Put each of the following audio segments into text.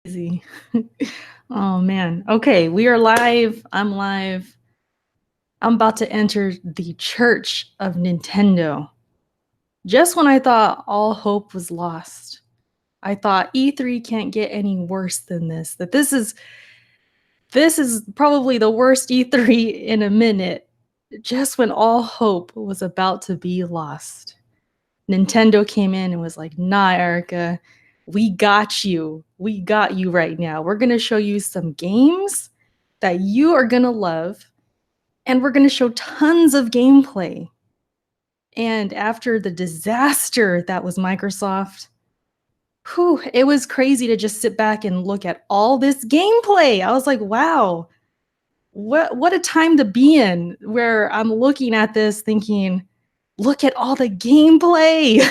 Easy. Oh man. Okay, we are live. I'm live. I'm about to enter the church of Nintendo. Just when I thought all hope was lost, I thought E3 can't get any worse than this. That this is probably the worst E3 in a minute. Just when all hope was about to be lost, Nintendo came in and was like, "Nah, Erica, we got you. We got you right now. We're going to show you some games that you are going to love, and we're going to show tons of gameplay." And after the disaster that was Microsoft, whew, it was crazy to just sit back and look at all this gameplay. I was like, "Wow, what a time to be in," where I'm looking at this thinking, look at all the gameplay.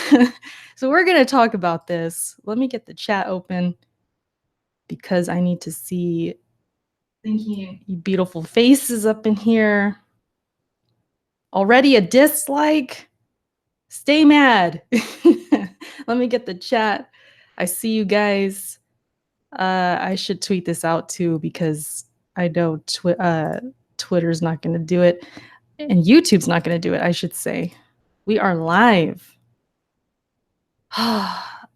So we're going to talk about this. Let me get the chat open because I need to see thinking you beautiful faces up in here. Already a dislike? Stay mad. Let me get the chat. I see you guys. I should tweet this out too because I know Twitter's not going to do it and YouTube's not going to do it, I should say. We are live.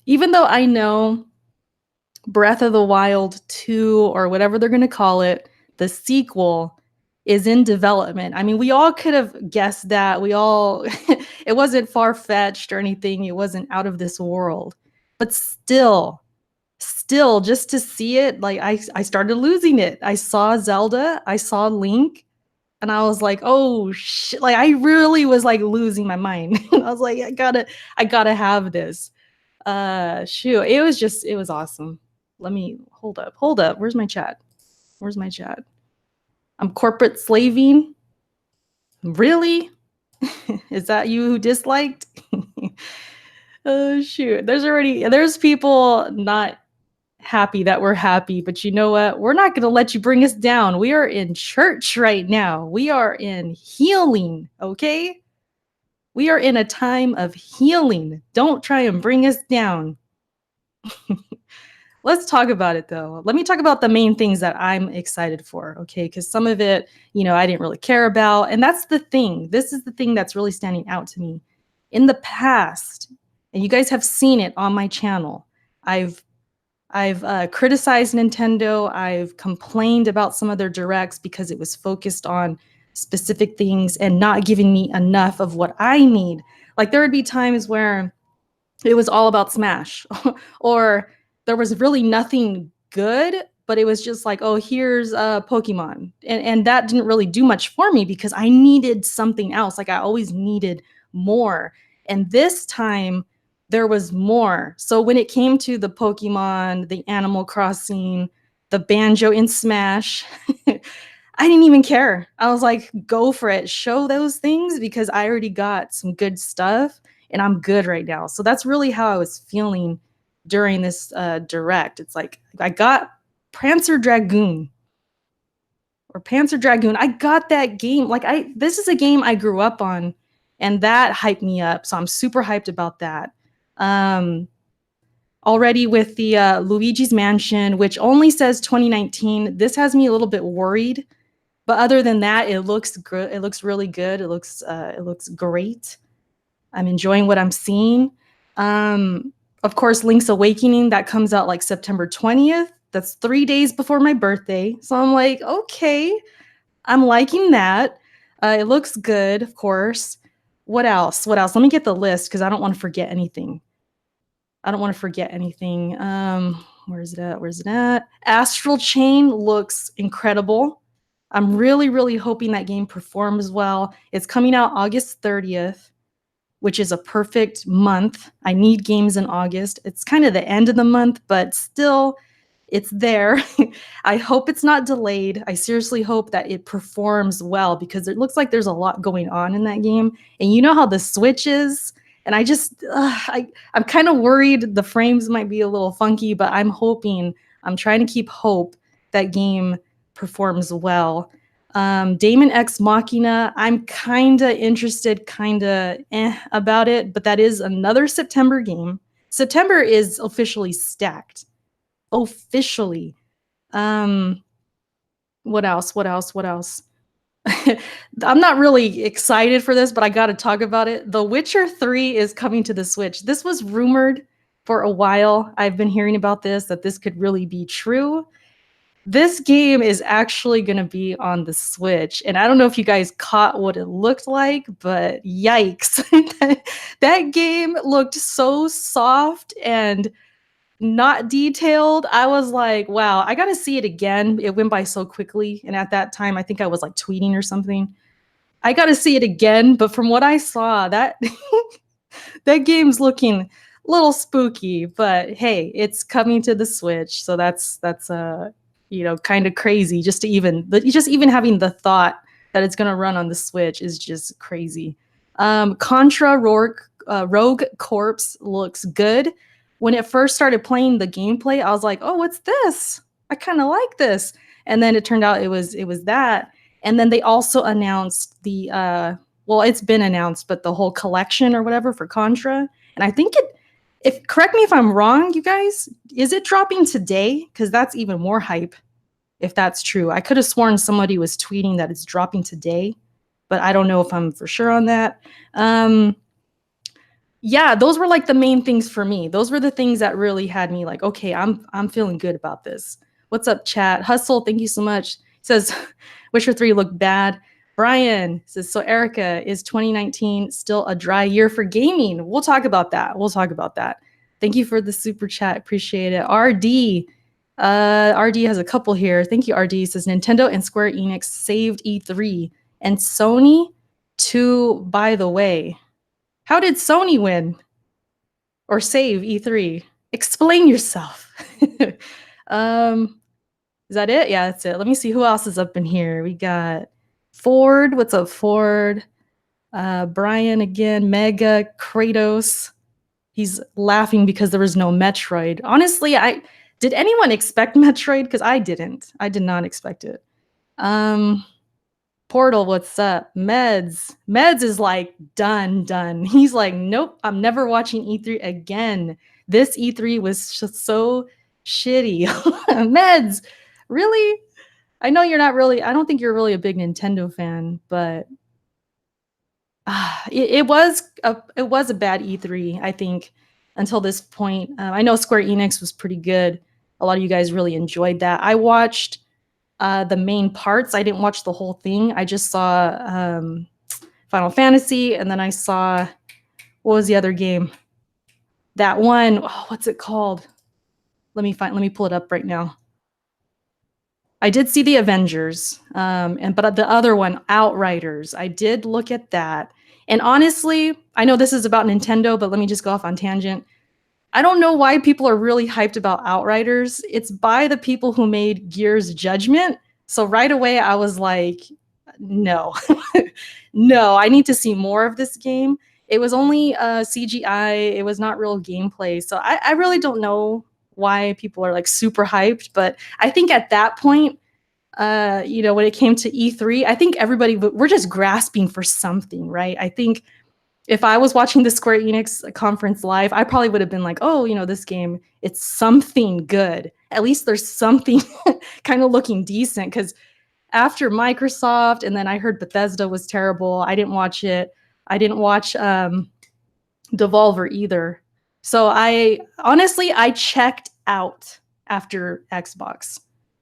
Even though I know Breath of the Wild 2 or whatever they're going to call it, the sequel is in development. I mean, we all could have guessed that. We all, it wasn't far-fetched or anything. It wasn't out of this world. But still, just to see it, like I started losing it. I saw Zelda, I saw Link, and I was like, "Oh shit." Like I really was like losing my mind. I was like, I gotta have this. Shoot, it was awesome. Let me hold up. Where's my chat? I'm corporate slaving. Really? Is that you who disliked? Oh shoot. There's people not happy that we're happy, but you know what? We're not going to let you bring us down. We are in church right now. We are in healing, okay? We are in a time of healing. Don't try and bring us down. Let's talk about it though. Let me talk about the main things that I'm excited for, okay? Because some of it, I didn't really care about. And that's the thing. This is the thing that's really standing out to me. In the past, and you guys have seen it on my channel, I've criticized Nintendo. I've complained about some of their directs because it was focused on specific things and not giving me enough of what I need. Like there would be times where it was all about Smash or there was really nothing good, but it was just like, oh, here's Pokemon. And that didn't really do much for me because I needed something else. Like I always needed more. And this time there was more. So when it came to the Pokemon, the Animal Crossing, the Banjo in Smash, I didn't even care. I was like, go for it. Show those things because I already got some good stuff and I'm good right now. So that's really how I was feeling during this direct. It's like I got Panzer Dragoon. I got that game. This is a game I grew up on and that hyped me up. So I'm super hyped about that. Already with the Luigi's Mansion, which only says 2019, this has me a little bit worried. But other than that, it looks good. It looks really good. It looks great. I'm enjoying what I'm seeing. Of course, Link's Awakening, that comes out like September 20th. That's 3 days before my birthday. So I'm like, okay, I'm liking that. It looks good, of course. What else? Let me get the list because I don't want to forget anything. Where's it at? Astral Chain looks incredible. I'm really, really hoping that game performs well. It's coming out August 30th, which is a perfect month. I need games in August. It's kind of the end of the month, but still, it's there. I hope it's not delayed. I seriously hope that it performs well because it looks like there's a lot going on in that game. And you know how the Switch is? And I'm kind of worried the frames might be a little funky, but I'm trying to keep hope that game performs well. Daemon X Machina, I'm kind of interested, about it, but that is another September game. September is officially stacked. officially. Um, what else? What else? What else? I'm not really excited for this, but I gotta talk about it. The Witcher 3 is coming to the Switch. This was rumored for a while. I've been hearing about this, that this could really be true. This game is actually gonna be on the Switch, and I don't know if you guys caught what it looked like, but yikes. That game looked so soft and not detailed. I was like, wow, I gotta see it again. It went by so quickly, and at that time, I think I was, like, tweeting or something. I gotta see it again, but from what I saw, that that game's looking a little spooky, but hey, it's coming to the Switch, so that's kind of crazy just to just even having the thought that it's gonna run on the Switch is just crazy. Contra Rogue Corpse looks good. When it first started playing the gameplay, I was like, "Oh, what's this? I kind of like this." And then it turned out it was that. And then they also announced well, it's been announced, but the whole collection or whatever for Contra. And I think if correct me if I'm wrong, you guys, is it dropping today? Because that's even more hype if that's true. I could have sworn somebody was tweeting that it's dropping today, but I don't know if I'm for sure on that. Yeah, those were like the main things for me. Those were the things that really had me like, okay, I'm feeling good about this. What's up, chat? Hustle, thank you so much. Says Witcher 3 looked bad. Brian says, so Erica, is 2019 still a dry year for gaming? We'll talk about that. We'll talk about that. Thank you for the super chat. Appreciate it. RD has a couple here. Thank you, RD. Says Nintendo and Square Enix saved E3 and Sony too, by the way. How did Sony win or save E3? Explain yourself. Is that it? Yeah, that's it. Let me see who else is up in here. We got Ford. What's up, Ford? Brian again. Mega. Kratos. He's laughing because there was no Metroid. Honestly, did anyone expect Metroid? Because I didn't. I did not expect it. Portal, what's up? Meds is like done. He's like, nope, I'm never watching E3 again. This E3 was just so shitty. Meds, really? I know you're not really, I don't think you're really a big Nintendo fan, but it was a bad E3, I think, until this point. I know Square Enix was pretty good. A lot of you guys really enjoyed that. I watched the main parts. I didn't watch the whole thing. I just saw Final Fantasy, and then I saw, what was the other game? That one, oh, what's it called? Let me pull it up right now. I did see the Avengers, but the other one, Outriders, I did look at that. And honestly, I know this is about Nintendo, but let me just go off on tangent. I don't know why people are really hyped about Outriders. It's by the people who made Gears Judgment. So right away, I was like, no, no, I need to see more of this game. It was only CGI. It was not real gameplay. So I really don't know why people are like super hyped. But I think at that point, when it came to E3, I think we're just grasping for something, right? I think if I was watching the Square Enix conference live, I probably would have been like, oh, this game, it's something good. At least there's something kind of looking decent. Because after Microsoft, and then I heard Bethesda was terrible. I didn't watch it. I didn't watch Devolver either. So I checked out after Xbox.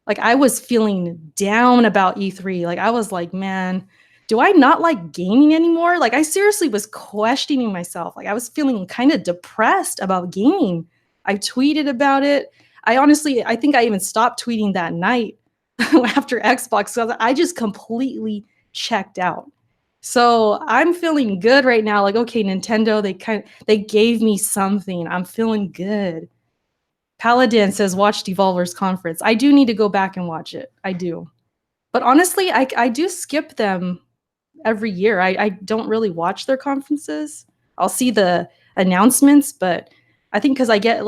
Like I was feeling down about E3. Like I was like, man, do I not like gaming anymore? Like I seriously was questioning myself. Like I was feeling kind of depressed about gaming. I tweeted about it. I think I even stopped tweeting that night after Xbox. So I just completely checked out. So I'm feeling good right now. Like, okay, Nintendo, they gave me something. I'm feeling good. Paladin says, watch Devolver's conference. I do need to go back and watch it. I do. But honestly, I do skip them every year. I don't really watch their conferences. I'll see the announcements, but I think because I get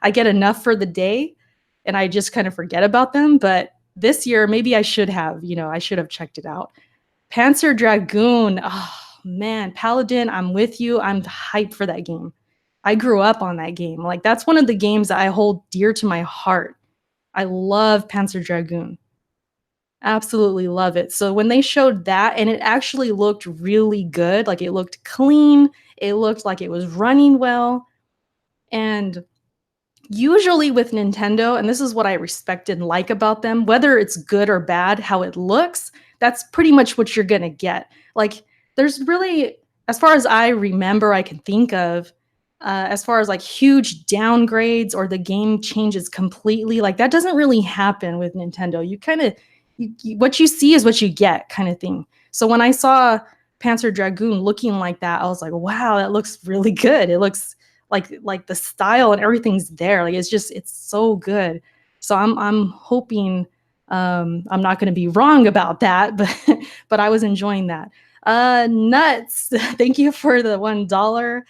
I get enough for the day and I just kind of forget about them. But this year, maybe I should have, I should have checked it out. Panzer Dragoon. Oh man, Paladin, I'm with you. I'm hyped for that game. I grew up on that game. Like, that's one of the games that I hold dear to my heart. I love Panzer Dragoon. Absolutely love it. So when they showed that and it actually looked really good, like it looked clean, it looked like it was running well. And usually with Nintendo, and this is what I respect and like about them, whether it's good or bad, how it looks, that's pretty much what you're gonna get. Like, there's really, as far as I remember, I can think of, as far as like huge downgrades or the game changes completely, like that doesn't really happen with Nintendo. You kind of, what you see is what you get, kind of thing. So when I saw Panzer Dragoon looking like that, I was like, wow, that looks really good. It looks like the style and everything's there. Like it's so good. So I'm hoping I'm not going to be wrong about that, but I was enjoying that. Nuts. Thank you for the $1.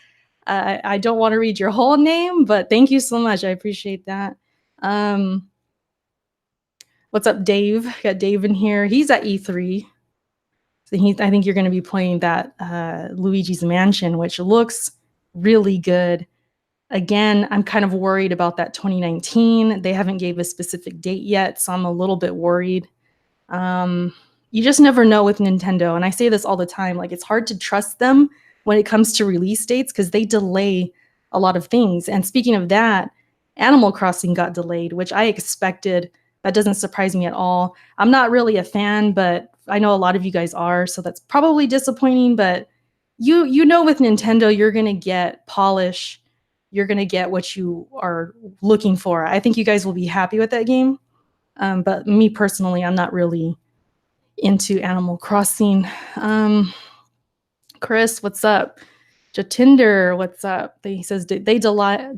I don't want to read your whole name, but thank you so much. I appreciate that. What's up, Dave? Got Dave in here. He's at E3. So I think you're going to be playing that Luigi's Mansion, which looks really good. Again, I'm kind of worried about that 2019. They haven't gave a specific date yet, so I'm a little bit worried. You just never know with Nintendo, and I say this all the time, like it's hard to trust them when it comes to release dates because they delay a lot of things. And speaking of that, Animal Crossing got delayed, which I expected. That doesn't surprise me at all. I'm not really a fan, but I know a lot of you guys are, so that's probably disappointing, but you know with Nintendo, you're going to get polish. You're going to get what you are looking for. I think you guys will be happy with that game. But me personally, I'm not really into Animal Crossing. Chris, what's up? Jatinder, what's up? He says they delay.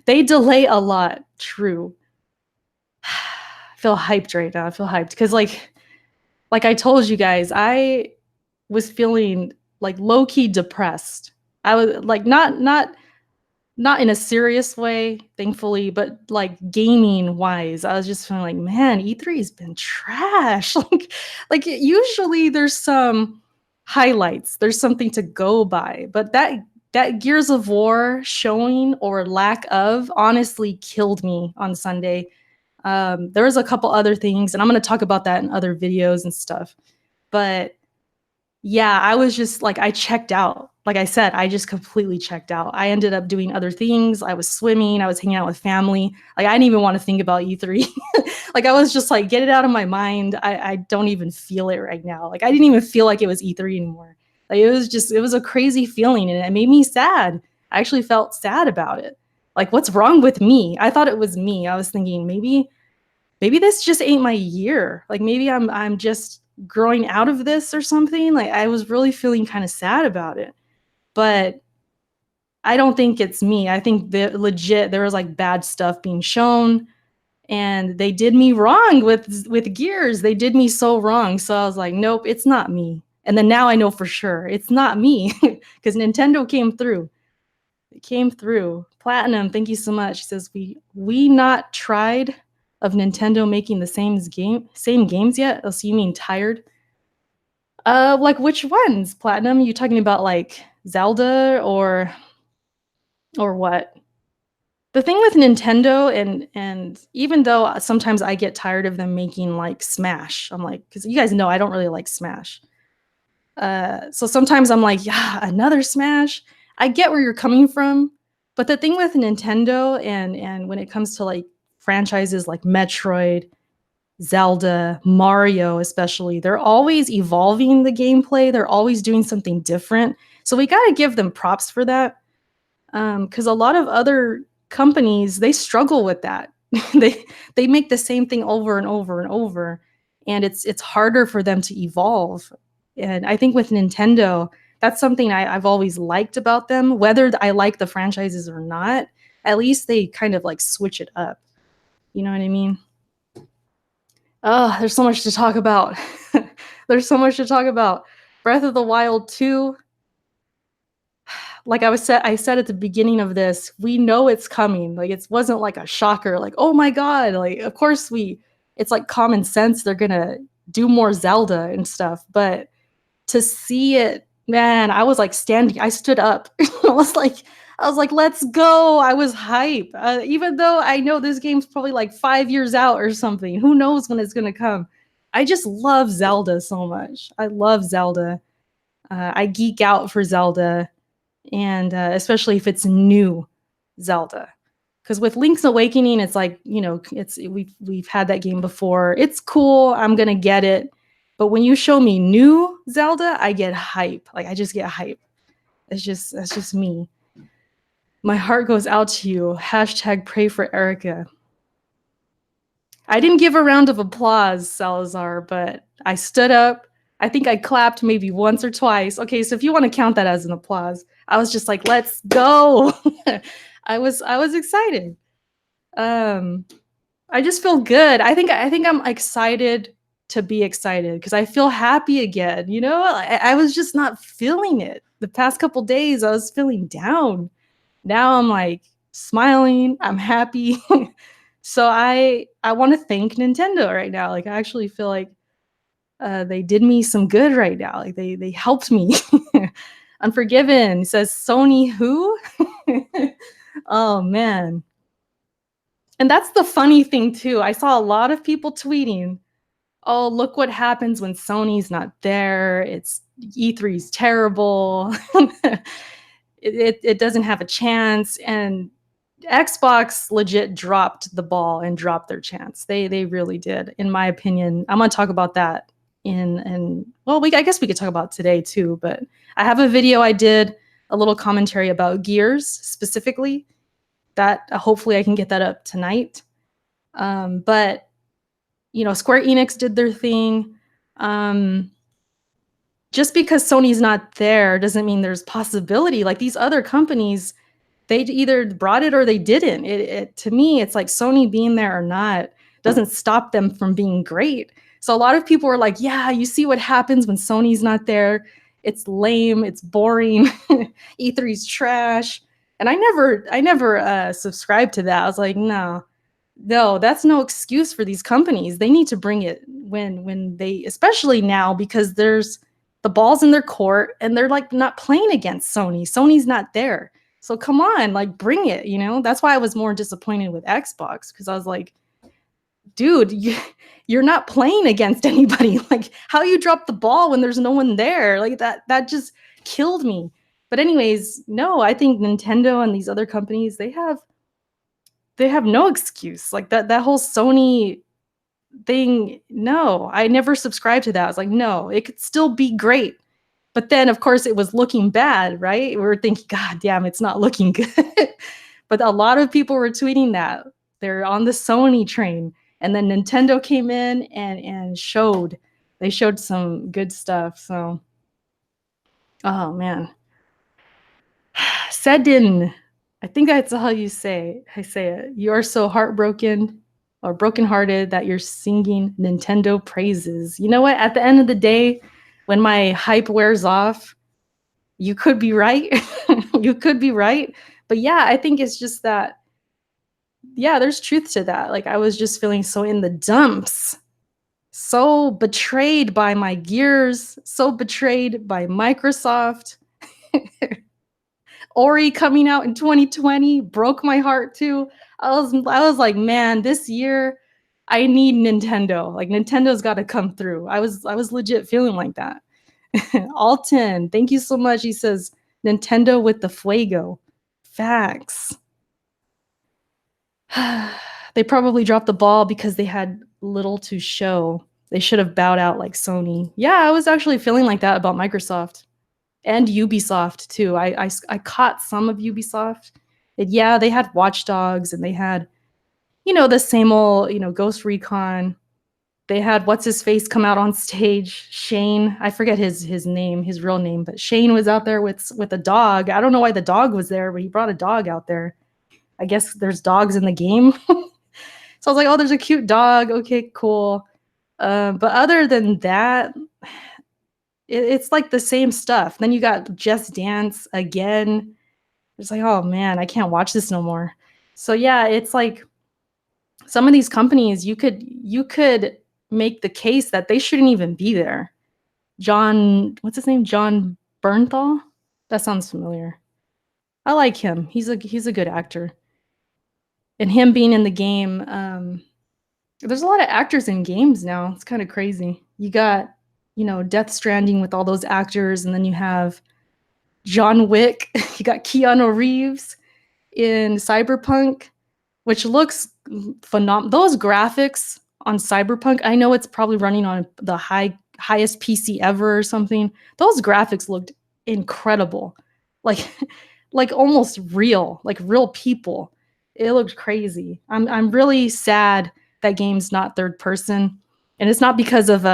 They delay a lot. True. I feel hyped right now. I feel hyped because like I told you guys, I was feeling like low key depressed. I was like not in a serious way, thankfully, but like gaming wise, I was just feeling like, man, E3 has been trash. like usually there's some highlights, there's something to go by, but that Gears of War showing or lack of honestly killed me on Sunday. There was a couple other things, and I'm going to talk about that in other videos and stuff. But yeah, I was just like, I checked out. Like I said, I just completely checked out. I ended up doing other things. I was swimming. I was hanging out with family. Like, I didn't even want to think about E3. Like, I was just like, get it out of my mind. I don't even feel it right now. Like, I didn't even feel like it was E3 anymore. Like, it was a crazy feeling, and it made me sad. I actually felt sad about it. Like, what's wrong with me? I thought it was me. I was thinking maybe this just ain't my year. Like, maybe I'm just growing out of this or something. Like, I was really feeling kind of sad about it. But I don't think it's me. I think legit there was like bad stuff being shown, and they did me wrong with Gears. They did me so wrong. So I was like, nope, it's not me. And then now I know for sure it's not me because Nintendo came through. It came through. Platinum, thank you so much. He says we not tried of Nintendo making the same games yet. Oh, so you mean tired? Like which ones? Platinum? You talking about like Zelda or what? The thing with Nintendo, and even though sometimes I get tired of them making like Smash, I'm like, because you guys know I don't really like Smash. So sometimes I'm like, yeah, another Smash. I get where you're coming from, but the thing with Nintendo and when it comes to like franchises like Metroid, Zelda, Mario especially, they're always evolving the gameplay. They're always doing something different. So we got to give them props for that. Because a lot of other companies, they struggle with that. they make the same thing over and over and over, and it's harder for them to evolve. And I think with Nintendo, that's something I've always liked about them. Whether I like the franchises or not, at least they kind of like switch it up. You know what I mean? Oh, there's so much to talk about. There's so much to talk about. Breath of the Wild 2, like I said at the beginning of this, we know it's coming. Like, it wasn't like a shocker, like, oh my God, like, of course it's like common sense they're gonna do more Zelda and stuff. But to see it, man, I was like I stood up. I was like, I was like, "Let's go." I was hype. Even though I know this game's probably like 5 years out or something. Who knows when it's gonna come. I just love Zelda so much. I love Zelda. I geek out for Zelda, and especially if it's new Zelda. Because with Link's Awakening, it's like, it's we've had that game before. It's cool. I'm gonna get it. But when you show me new Zelda, I get hype. Like I just get hype. That's just me. My heart goes out to you. Hashtag pray for Erica. I didn't give a round of applause, Salazar, but I stood up. I think I clapped maybe once or twice. Okay, so if you want to count that as an applause, I was just like, let's go. I was excited. I just feel good. I think I'm excited to be excited because I feel happy again. I was just not feeling it. The past couple days I was feeling down. Now I'm like smiling, I'm happy. So I want to thank Nintendo right now. Like I actually feel like they did me some good right now. Like they helped me. Unforgiven says Sony who? Oh man. And that's the funny thing too. I saw a lot of people tweeting, "Oh, look what happens when Sony's not there. It's E3's terrible. It doesn't have a chance." And Xbox legit dropped the ball and dropped their chance. They really did, in my opinion. I'm gonna talk about that in well, I guess we could talk about today too. But I have a video I did, a little commentary about Gears specifically. That hopefully I can get that up tonight. But Square Enix did their thing. Um, just because Sony's not there doesn't mean there's possibility. Like these other companies, they either brought it or they didn't. To me, it's like Sony being there or not doesn't stop them from being great. So a lot of people were like, "Yeah, you see what happens when Sony's not there. It's lame. It's boring. E3's trash." And I never subscribed to that. I was like, no, that's no excuse for these companies. They need to bring it when they, especially now, because there's the ball's in their court and they're like not playing against Sony. Sony's not there. So come on, like bring it. That's why I was more disappointed with Xbox, because I was like, dude, you're not playing against anybody. Like how you drop the ball when there's no one there. Like that just killed me. But anyways, no, I think Nintendo and these other companies, they have no excuse. Like that whole Sony thing, no, I never subscribed to that. I was like, no, it could still be great. But then of course it was looking bad, right? We were thinking, God damn, it's not looking good. But a lot of people were tweeting that. They're on the Sony train. And then Nintendo came in and they showed some good stuff. So oh man. Sedin, I think that's how I say it. You are so heartbroken or brokenhearted that you're singing Nintendo praises. You know what? At the end of the day, when my hype wears off, you could be right. You could be right. But yeah, I think it's just that, yeah, there's truth to that. Like I was just feeling so in the dumps, so betrayed by my Gears, so betrayed by Microsoft. Ori coming out in 2020 broke my heart too. I was like, man, this year I need Nintendo. Like Nintendo's got to come through. I was legit feeling like that. Alton, thank you so much. He says Nintendo with the Fuego. Facts. They probably dropped the ball because they had little to show. They should have bowed out like Sony. Yeah, I was actually feeling like that about Microsoft. And Ubisoft too. I caught some of Ubisoft. Yeah, they had Watch Dogs and they had, the same old, Ghost Recon. They had what's his face come out on stage, Shane. I forget his name, his real name, but Shane was out there with a dog. I don't know why the dog was there, but he brought a dog out there. I guess there's dogs in the game. So I was like, oh, there's a cute dog. Okay, cool. But other than that, it's like the same stuff. Then you got Just Dance again. It's like, oh man, I can't watch this no more. So yeah, it's like some of these companies you could make the case that they shouldn't even be there. What's his name? John Bernthal? That sounds familiar. I like him. He's a good actor. And him being in the game, there's a lot of actors in games now. It's kind of crazy. You got, Death Stranding with all those actors, and then you have John Wick. You got Keanu Reeves in Cyberpunk, which looks phenomenal. Those graphics on Cyberpunk, I know it's probably running on the highest PC ever or something. Those graphics looked incredible. Like like almost real, like real people. It looked crazy. I'm really sad that game's not third person. And it's not because of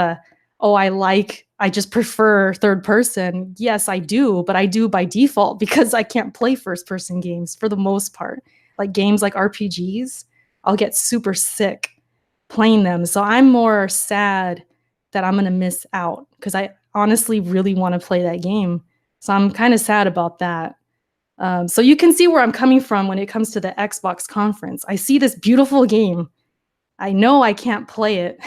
oh, I just prefer third person. Yes, I do, but I do by default because I can't play first person games for the most part. Like games like RPGs, I'll get super sick playing them. So I'm more sad that I'm going to miss out because I honestly really want to play that game. So I'm kind of sad about that. So you can see where I'm coming from when it comes to the Xbox conference. I see this beautiful game. I know I can't play it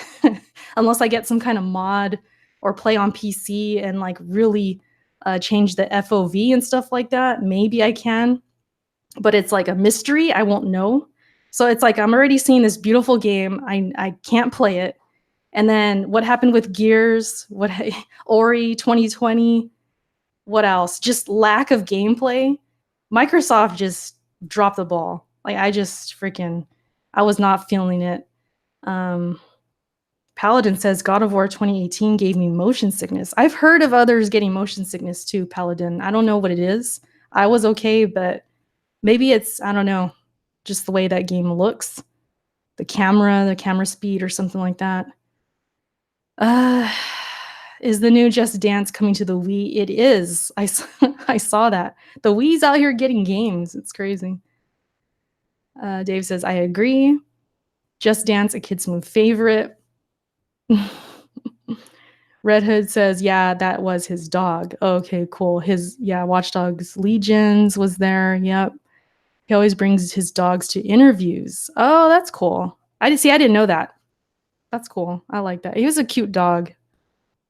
unless I get some kind of mod or play on PC and like really change the FOV and stuff like that. Maybe I can, but it's like a mystery. I won't know. So it's like I'm already seeing this beautiful game. I can't play it. And then what happened with Gears? What Ori 2020? What else? Just lack of gameplay. Microsoft just dropped the ball. Like I was not feeling it. Um, Paladin says God of War 2018 gave me motion sickness. I've heard of others getting motion sickness too, Paladin. I don't know what it is. I was okay, but maybe it's, I don't know, just the way that game looks, the camera speed or something like that. Uh, is the new Just Dance coming to the Wii? It is. I saw that. The Wii's out here getting games. It's crazy. Dave says, I agree. Just Dance, a kid's move favorite. Red Hood says, yeah, that was his dog. Okay, cool. Watch Dogs Legions was there. Yep. He always brings his dogs to interviews. Oh, that's cool. I didn't know that. That's cool. I like that. He was a cute dog.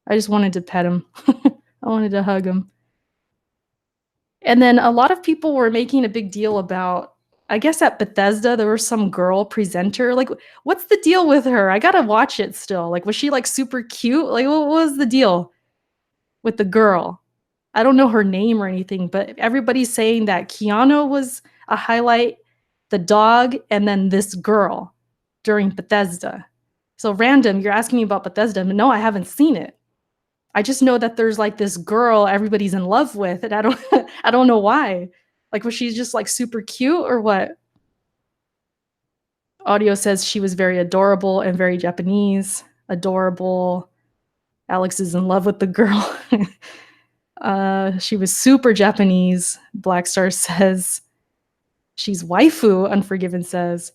I just wanted to pet him. I wanted to hug him. And then a lot of people were making a big deal about, I guess at Bethesda, there was some girl presenter. Like, what's the deal with her? I gotta watch it still. Like, was she like super cute? Like, what was the deal with the girl? I don't know her name or anything, but everybody's saying that Keanu was a highlight, the dog, and then this girl during Bethesda. So random, you're asking me about Bethesda, but no, I haven't seen it. I just know that there's like this girl everybody's in love with, and I don't I don't know why. Like, was she just like super cute or what? Audio says she was very adorable and very Japanese. Adorable. Alex is in love with the girl. She was super Japanese. Blackstar says she's waifu. Unforgiven says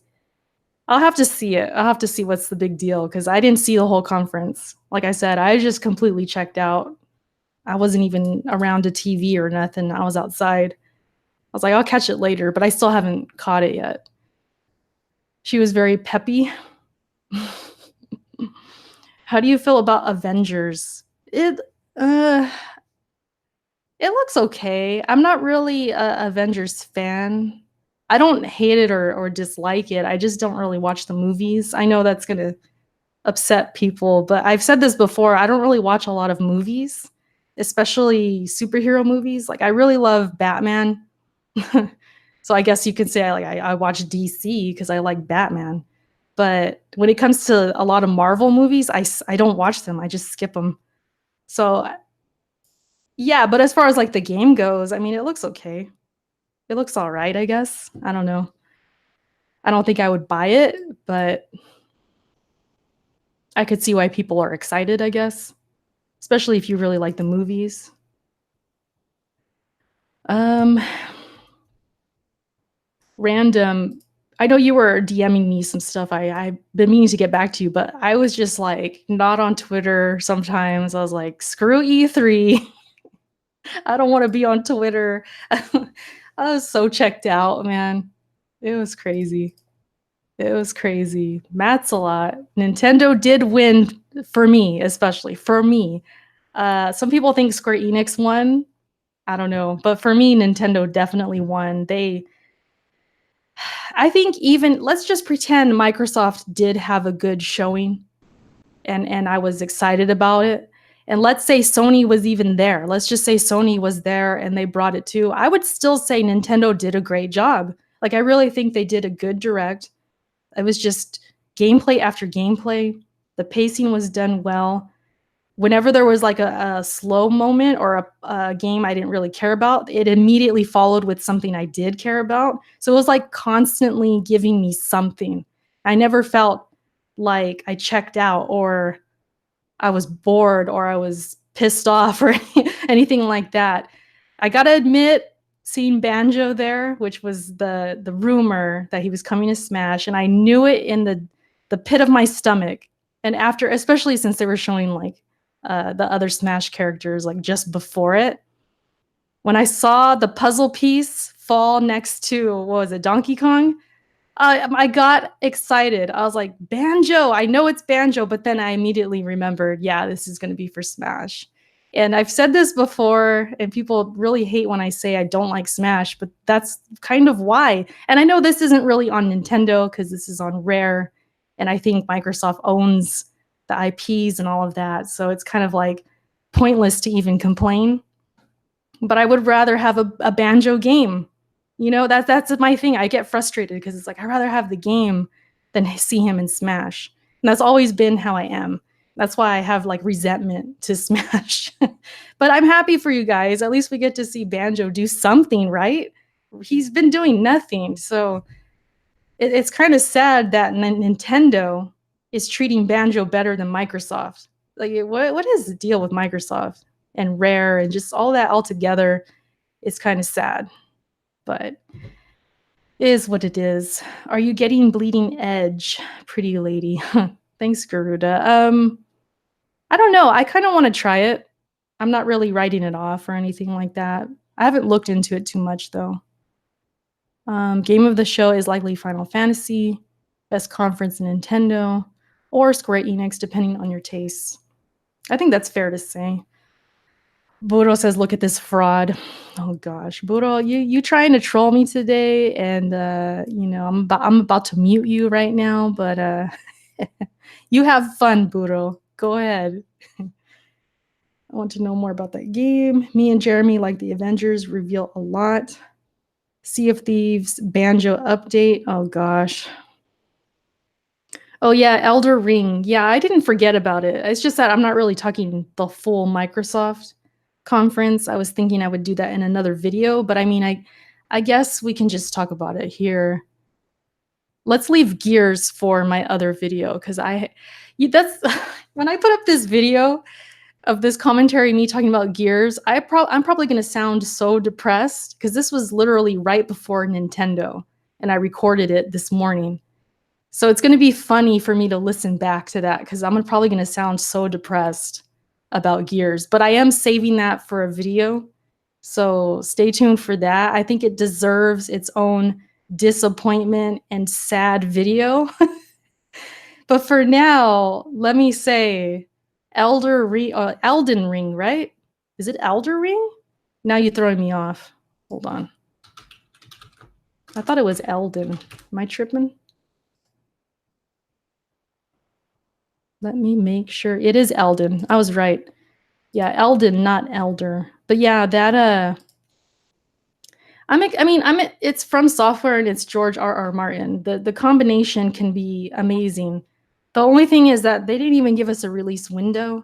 I'll have to see it. I'll have to see what's the big deal because I didn't see the whole conference. Like I said, I just completely checked out. I wasn't even around a TV or nothing. I was outside. I was like, I'll catch it later, but I still haven't caught it yet. She was very peppy. How do you feel about Avengers? It looks okay. I'm not really a Avengers fan. I don't hate it or dislike it. I just don't really watch the movies. I know that's gonna upset people, but I've said this before. I don't really watch a lot of movies, especially superhero movies. Like I really love Batman. So I guess you could say I watch DC because I like Batman. But when it comes to a lot of Marvel movies, I don't watch them. I just skip them. So yeah, but as far as like the game goes, I mean, it looks okay. It looks all right, I guess. I don't know. I don't think I would buy it, but I could see why people are excited, I guess. Especially if you really like the movies. Random. I know you were DMing me some stuff. I've been meaning to get back to you, but I was just like not on Twitter sometimes. I was like, screw E3. I don't want to be on Twitter. I was so checked out, man. It was crazy. It was crazy. Matt's a lot. Nintendo did win for me, especially for me. Some people think Square Enix won. I don't know. But for me, Nintendo definitely won. I think even let's just pretend Microsoft did have a good showing and I was excited about it. And let's say Sony was even there. Let's just say Sony was there and they brought it too. I would still say Nintendo did a great job. Like I really think they did a good direct. It was just gameplay after gameplay. The pacing was done well. Whenever there was like a slow moment or a game I didn't really care about, it immediately followed with something I did care about. So it was like constantly giving me something. I never felt like I checked out or I was bored or I was pissed off or anything like that. I gotta admit, seeing Banjo there, which was the rumor that he was coming to Smash, and I knew it in the pit of my stomach. And after, especially since they were showing like the other Smash characters like just before it, when I saw the puzzle piece fall next to what was it, Donkey Kong, I got excited. I was like, Banjo, I know it's Banjo, but then I immediately remembered, yeah, this is going to be for Smash. And I've said this before, and people really hate when I say I don't like Smash, but that's kind of why. And I know this isn't really on Nintendo because this is on Rare, and I think Microsoft owns the IPs and all of that. So it's kind of like pointless to even complain. But I would rather have a Banjo game. You know, that's my thing. I get frustrated because it's like I'd rather have the game than see him in Smash. And that's always been how I am. That's why I have like resentment to Smash. But I'm happy for you guys. At least we get to see Banjo do something, right? He's been doing nothing. So it's kind of sad that Nintendo is treating Banjo better than Microsoft. Like, what is the deal with Microsoft and Rare and just all that all together? It's kind of sad, but it is what it is. Are you getting Bleeding Edge, pretty lady? Thanks, Garuda. I don't know. I kind of want to try it. I'm not really writing it off or anything like that. I haven't looked into it too much though. Game of the show is likely Final Fantasy, Best Conference Nintendo, or Square Enix, depending on your tastes. I think that's fair to say. Buro says, "Look at this fraud." Oh gosh, Buro, you trying to troll me today, and you know I'm about to mute you right now. But you have fun, Buro. Go ahead. I want to know more about that game. Me and Jeremy like the Avengers reveal a lot. Sea of Thieves Banjo update. Oh gosh. Oh yeah, Elder Ring. Yeah, I didn't forget about it. It's just that I'm not really talking the full Microsoft conference. I was thinking I would do that in another video, but I mean, I guess we can just talk about it here. Let's leave Gears for my other video because that's when I put up this video of this commentary, me talking about Gears, I'm probably going to sound so depressed because this was literally right before Nintendo and I recorded it this morning. So it's going to be funny for me to listen back to that because I'm probably going to sound so depressed about Gears. But I am saving that for a video. So stay tuned for that. I think it deserves its own disappointment and sad video. But for now, let me say Elden Ring, right? Is it Elder Ring? Now you're throwing me off. Hold on. I thought it was Elden. Am I tripping? Let me make sure. It is Elden. I was right. Yeah, Elden, not Elder. But yeah, that it's from Software and it's George R.R. Martin. The combination can be amazing. The only thing is that they didn't even give us a release window.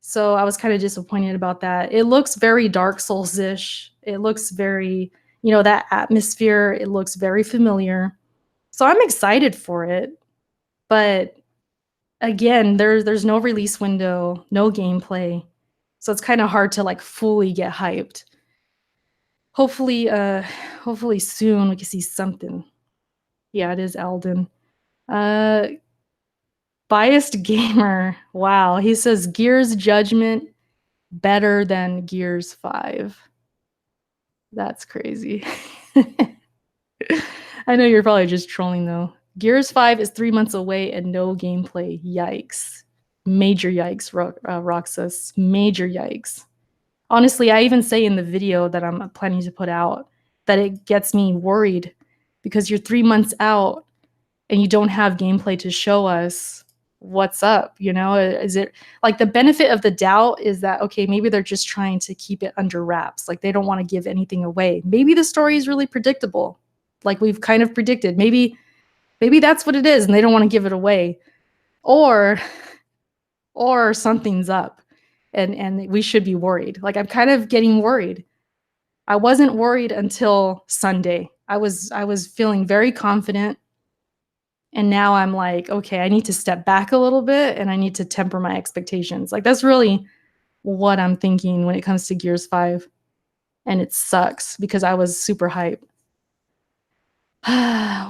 So I was kind of disappointed about that. It looks very Dark Souls-ish. It looks very, you know, that atmosphere. It looks very familiar. So I'm excited for it. But again, there's no release window, no gameplay. So it's kind of hard to like fully get hyped. Hopefully soon we can see something. Yeah, it is Elden. Biased Gamer. Wow, he says Gears Judgment better than Gears 5. That's crazy. I know you're probably just trolling though. Gears 5 is 3 months away and no gameplay. Yikes. Major yikes, Roxas. Major yikes. Honestly, I even say in the video that I'm planning to put out that it gets me worried because you're 3 months out and you don't have gameplay to show us what's up, you know? Is it like the benefit of the doubt is that, okay, maybe they're just trying to keep it under wraps. Like they don't want to give anything away. Maybe the story is really predictable, like we've kind of predicted. Maybe that's what it is and they don't want to give it away. Or something's up and we should be worried. Like I'm kind of getting worried. I wasn't worried until Sunday. I was feeling very confident. And now I'm like, okay, I need to step back a little bit and I need to temper my expectations. Like that's really what I'm thinking when it comes to Gears 5. And it sucks because I was super hyped.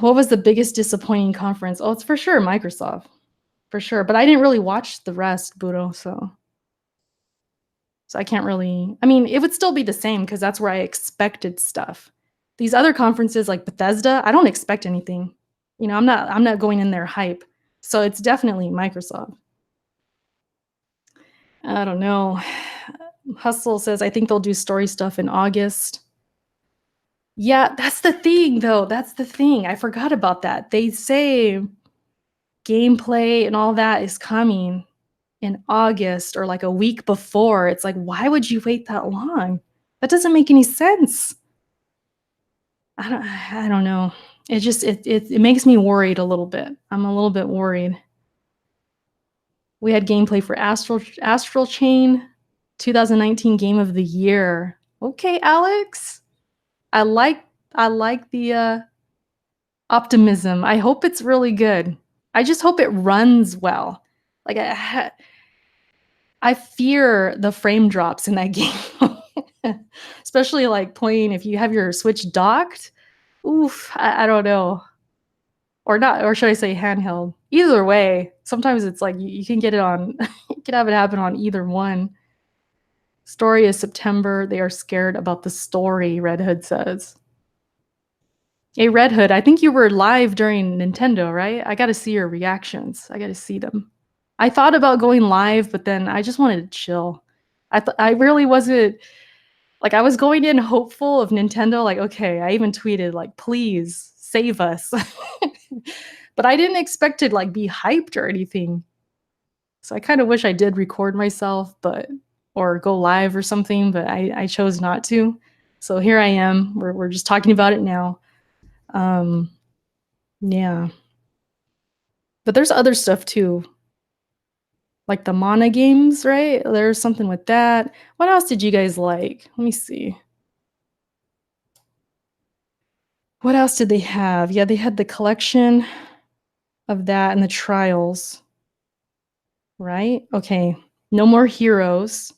What was the biggest disappointing conference? Oh, it's for sure Microsoft. For sure. But I didn't really watch the rest, Budo, so I can't really. I mean, it would still be the same because that's where I expected stuff. These other conferences like Bethesda, I don't expect anything. You know, I'm not going in there hype. So it's definitely Microsoft. I don't know. Hustle says, I think they'll do story stuff in August. Yeah, that's the thing, though. That's the thing. I forgot about that. They say gameplay and all that is coming in August or like a week before. It's like, why would you wait that long? That doesn't make any sense. I don't know. It just it makes me worried a little bit. I'm a little bit worried. We had gameplay for Astral Chain, 2019 Game of the Year. Okay, Alex. I like the optimism. I hope it's really good. I just hope it runs well. Like I fear the frame drops in that game. Especially like playing if you have your Switch docked. Oof, I don't know. Or not, or should I say handheld? Either way, sometimes it's like you can get it on, you can have it happen on either one. Story is September. They are scared about the story, Red Hood says. Hey, Red Hood, I think you were live during Nintendo, right? I got to see your reactions. I got to see them. I thought about going live, but then I just wanted to chill. I really wasn't like I was going in hopeful of Nintendo. Like, okay, I even tweeted like, please save us. But I didn't expect to like be hyped or anything. So I kind of wish I did record myself, or go live or something, but I chose not to. So here I am. We're just talking about it now. Yeah. But there's other stuff too. Like the Mana games, right? There's something with that. What else did you guys like? Let me see. What else did they have? Yeah, they had the collection of that and the trials. Right? Okay. No More Heroes.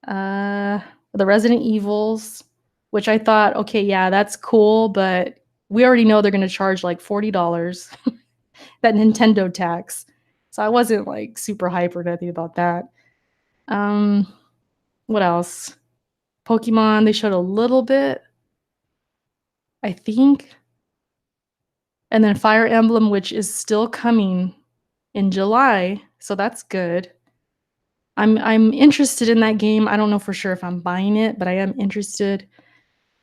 The Resident Evils, which I thought, okay, yeah, that's cool, but we already know they're gonna charge like $40 that Nintendo tax. So I wasn't like super hype or nothing about that. What else? Pokemon, they showed a little bit, I think. And then Fire Emblem, which is still coming in July, so that's good. I'm interested in that game. I don't know for sure if I'm buying it, but I am interested.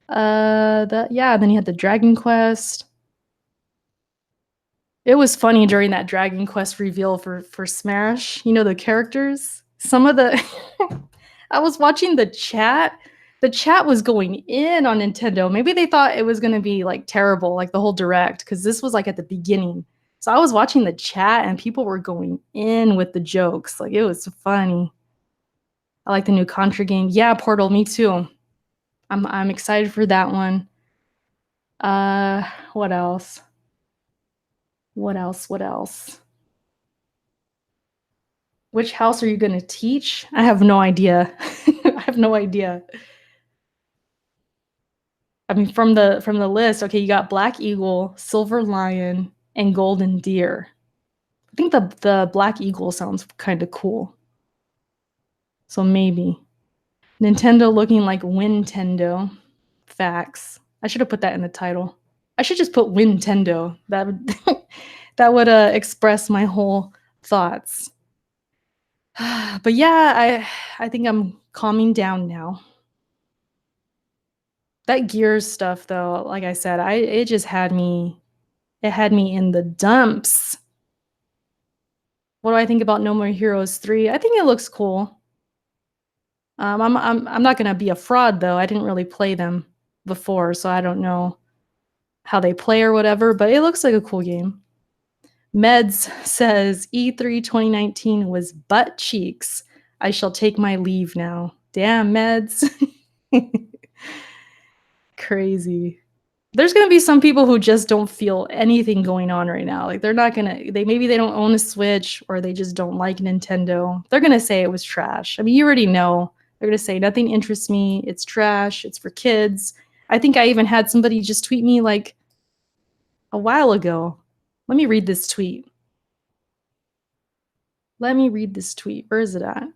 Then you had the Dragon Quest. It was funny during that Dragon Quest reveal for Smash. You know the characters. Some of the I was watching the chat. The chat was going in on Nintendo. Maybe they thought it was going to be like terrible, like the whole direct, because this was like at the beginning. So I was watching the chat and people were going in with the jokes. Like it was funny. I like the new Contra game. Yeah, Portal, me too. I'm excited for that one. What else? What else? Which house are you gonna teach? I have no idea. I have no idea. I mean, from the list, okay, you got Black Eagle, Silver Lion, and Golden Deer. I think the Black Eagle sounds kind of cool. So maybe. Nintendo looking like Wintendo. Facts. I should have put that in the title. I should just put Wintendo. That would that would express my whole thoughts. But yeah, I think I'm calming down now. That Gears stuff though, like I said, I it just had me it had me in the dumps. What do I think about No More Heroes 3? I think it looks cool. I'm not gonna be a fraud though. I didn't really play them before, so I don't know how they play or whatever, but it looks like a cool game. Meds says E3 2019 was butt cheeks. I shall take my leave now. Damn, Meds. Crazy. There's gonna be some people who just don't feel anything going on right now. Like they're not gonna maybe they don't own a Switch or they just don't like Nintendo. They're gonna say it was trash. I mean, you already know. They're gonna say nothing interests me, it's trash, it's for kids. I think I even had somebody just tweet me like a while ago. Let me read this tweet. Let me read this tweet. Where is it at?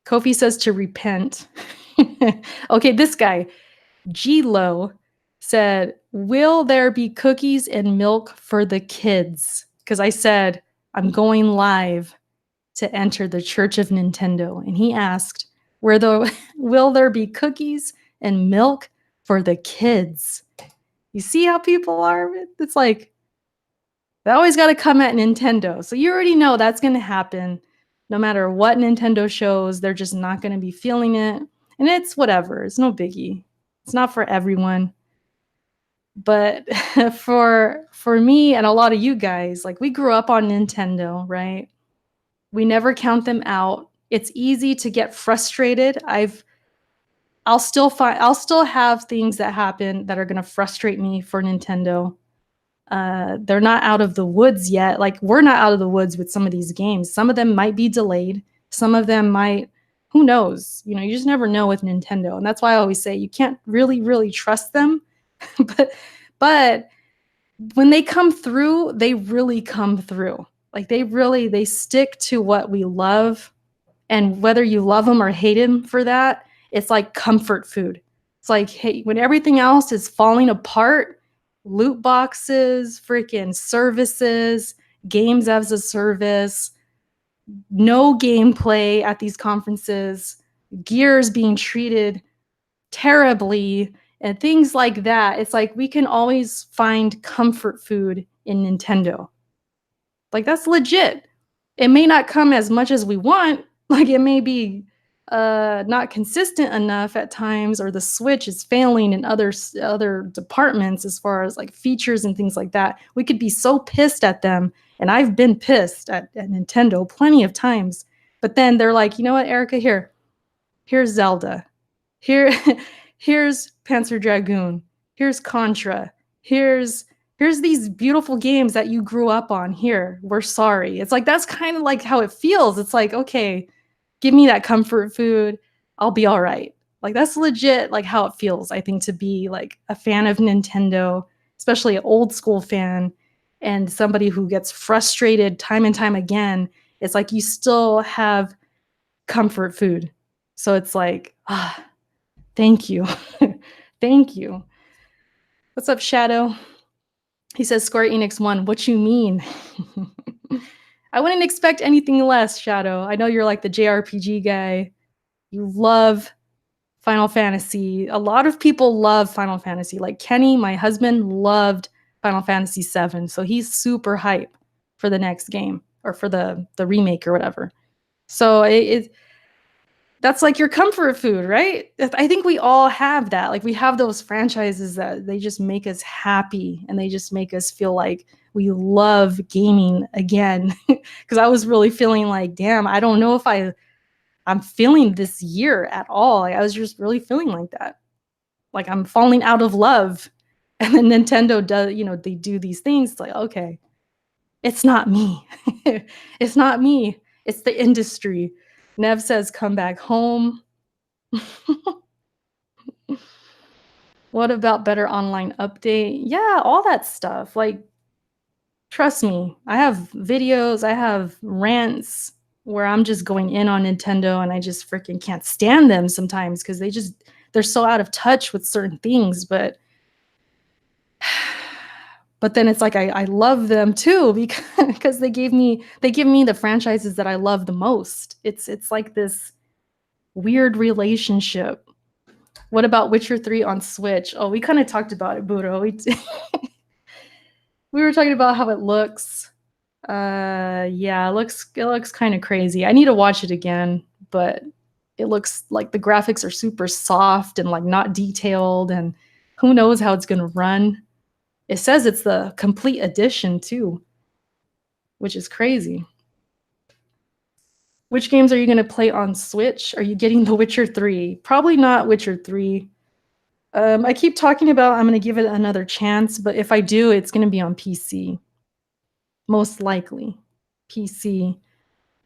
Kofi says to repent. Okay, this guy, G-Lo, said, will there be cookies and milk for the kids? Because I said, I'm going live to enter the Church of Nintendo. And he asked, will there be cookies and milk for the kids? You see how people are? It's like, they always got to come at Nintendo. So you already know that's going to happen. No matter what Nintendo shows, they're just not going to be feeling it. And it's whatever. It's no biggie. It's not for everyone. But for me and a lot of you guys, like we grew up on Nintendo, right? We never count them out. It's easy to get frustrated. I'll still have things that happen that are going to frustrate me for Nintendo. They're not out of the woods yet. Like we're not out of the woods with some of these games. Some of them might be delayed. Some of them might, who knows? You know, you just never know with Nintendo. And that's why I always say you can't really trust them. but when they come through, they really come through. Like they stick to what we love. And whether you love them or hate them for that, it's like comfort food. It's like, hey, when everything else is falling apart, loot boxes, freaking services, games as a service, no gameplay at these conferences, Gears being treated terribly, and things like that. It's like we can always find comfort food in Nintendo. Like that's legit. It may not come as much as we want. Like it may be not consistent enough at times, or the Switch is failing in other departments as far as like features and things like that. We could be so pissed at them, and I've been pissed at Nintendo plenty of times. But then they're like, you know what, Erica, here's Zelda, here, here's Panzer Dragoon, here's Contra, here's these beautiful games that you grew up on. Here, we're sorry. It's like that's kind of like how it feels. It's like, okay, give me that comfort food. I'll be all right. Like that's legit like how it feels, I think, to be like a fan of Nintendo, especially an old school fan and somebody who gets frustrated time and time again. It's like you still have comfort food. So it's like, thank you. Thank you. What's up, Shadow? He says Square Enix won. What you mean? I wouldn't expect anything less, Shadow. I know you're like the JRPG guy. You love Final Fantasy. A lot of people love Final Fantasy. Like Kenny, my husband, loved Final Fantasy VII. So he's super hype for the next game, or for the remake or whatever. So that's like your comfort food, right? I think we all have that. Like we have those franchises that they just make us happy, and they just make us feel like we love gaming again. Because I was really feeling like, damn, I don't know if I'm feeling this year at all. Like I was just really feeling like that. Like I'm falling out of love. And then Nintendo does, they do these things. It's like, okay, it's not me. It's not me. It's the industry. Nev says, come back home. What about better online update? Yeah, all that stuff. Like, trust me, I have videos, I have rants where I'm just going in on Nintendo, and I just freaking can't stand them sometimes because they're so out of touch with certain things. But But then it's like I love them too because they give me the franchises that I love the most. It's like this weird relationship. What about Witcher 3 on Switch? Oh, we kind of talked about it, Buro. We were talking about how it looks. Yeah, it looks kind of crazy. I need to watch it again, but it looks like the graphics are super soft and like not detailed, and who knows how it's gonna run. It says it's the complete edition too, which is crazy. Which games are you gonna play on Switch? Are you getting The Witcher 3? Probably not Witcher 3. I keep talking about I'm gonna give it another chance, but if I do, it's gonna be on PC. Most likely. PC.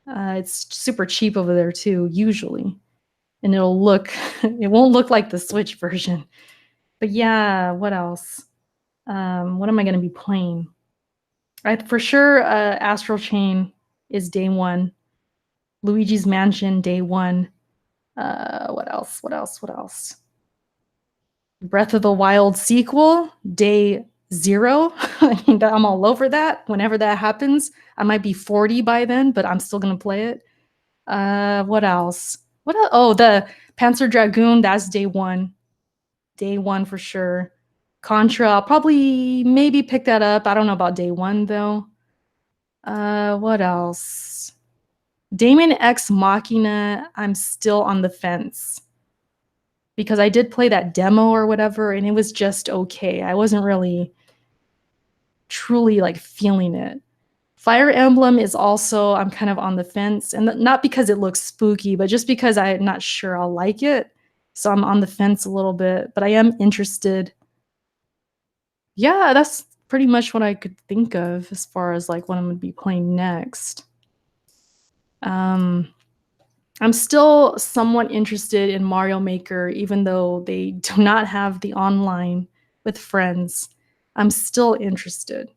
It's super cheap over there too, usually. And it won't look like the Switch version. But yeah, what else? What am I gonna be playing? For sure, Astral Chain is day one. Luigi's Mansion, day one. What else? What else? What else? Breath of the Wild sequel, day 0. I mean, I'm all over that. Whenever that happens, I might be 40 by then, but I'm still gonna play it. What else? Oh, the Panzer Dragoon, that's day one. Day one for sure. Contra, I'll probably maybe pick that up. I don't know about day one though. What else? Daemon X Machina, I'm still on the fence. Because I did play that demo or whatever, and it was just okay. I wasn't really truly like feeling it. Fire Emblem is also, I'm kind of on the fence, and not because it looks spooky, but just because I'm not sure I'll like it. So I'm on the fence a little bit, but I am interested. Yeah, that's pretty much what I could think of as far as like what I'm gonna be playing next. I'm still somewhat interested in Mario Maker, even though they do not have the online with friends. I'm still interested.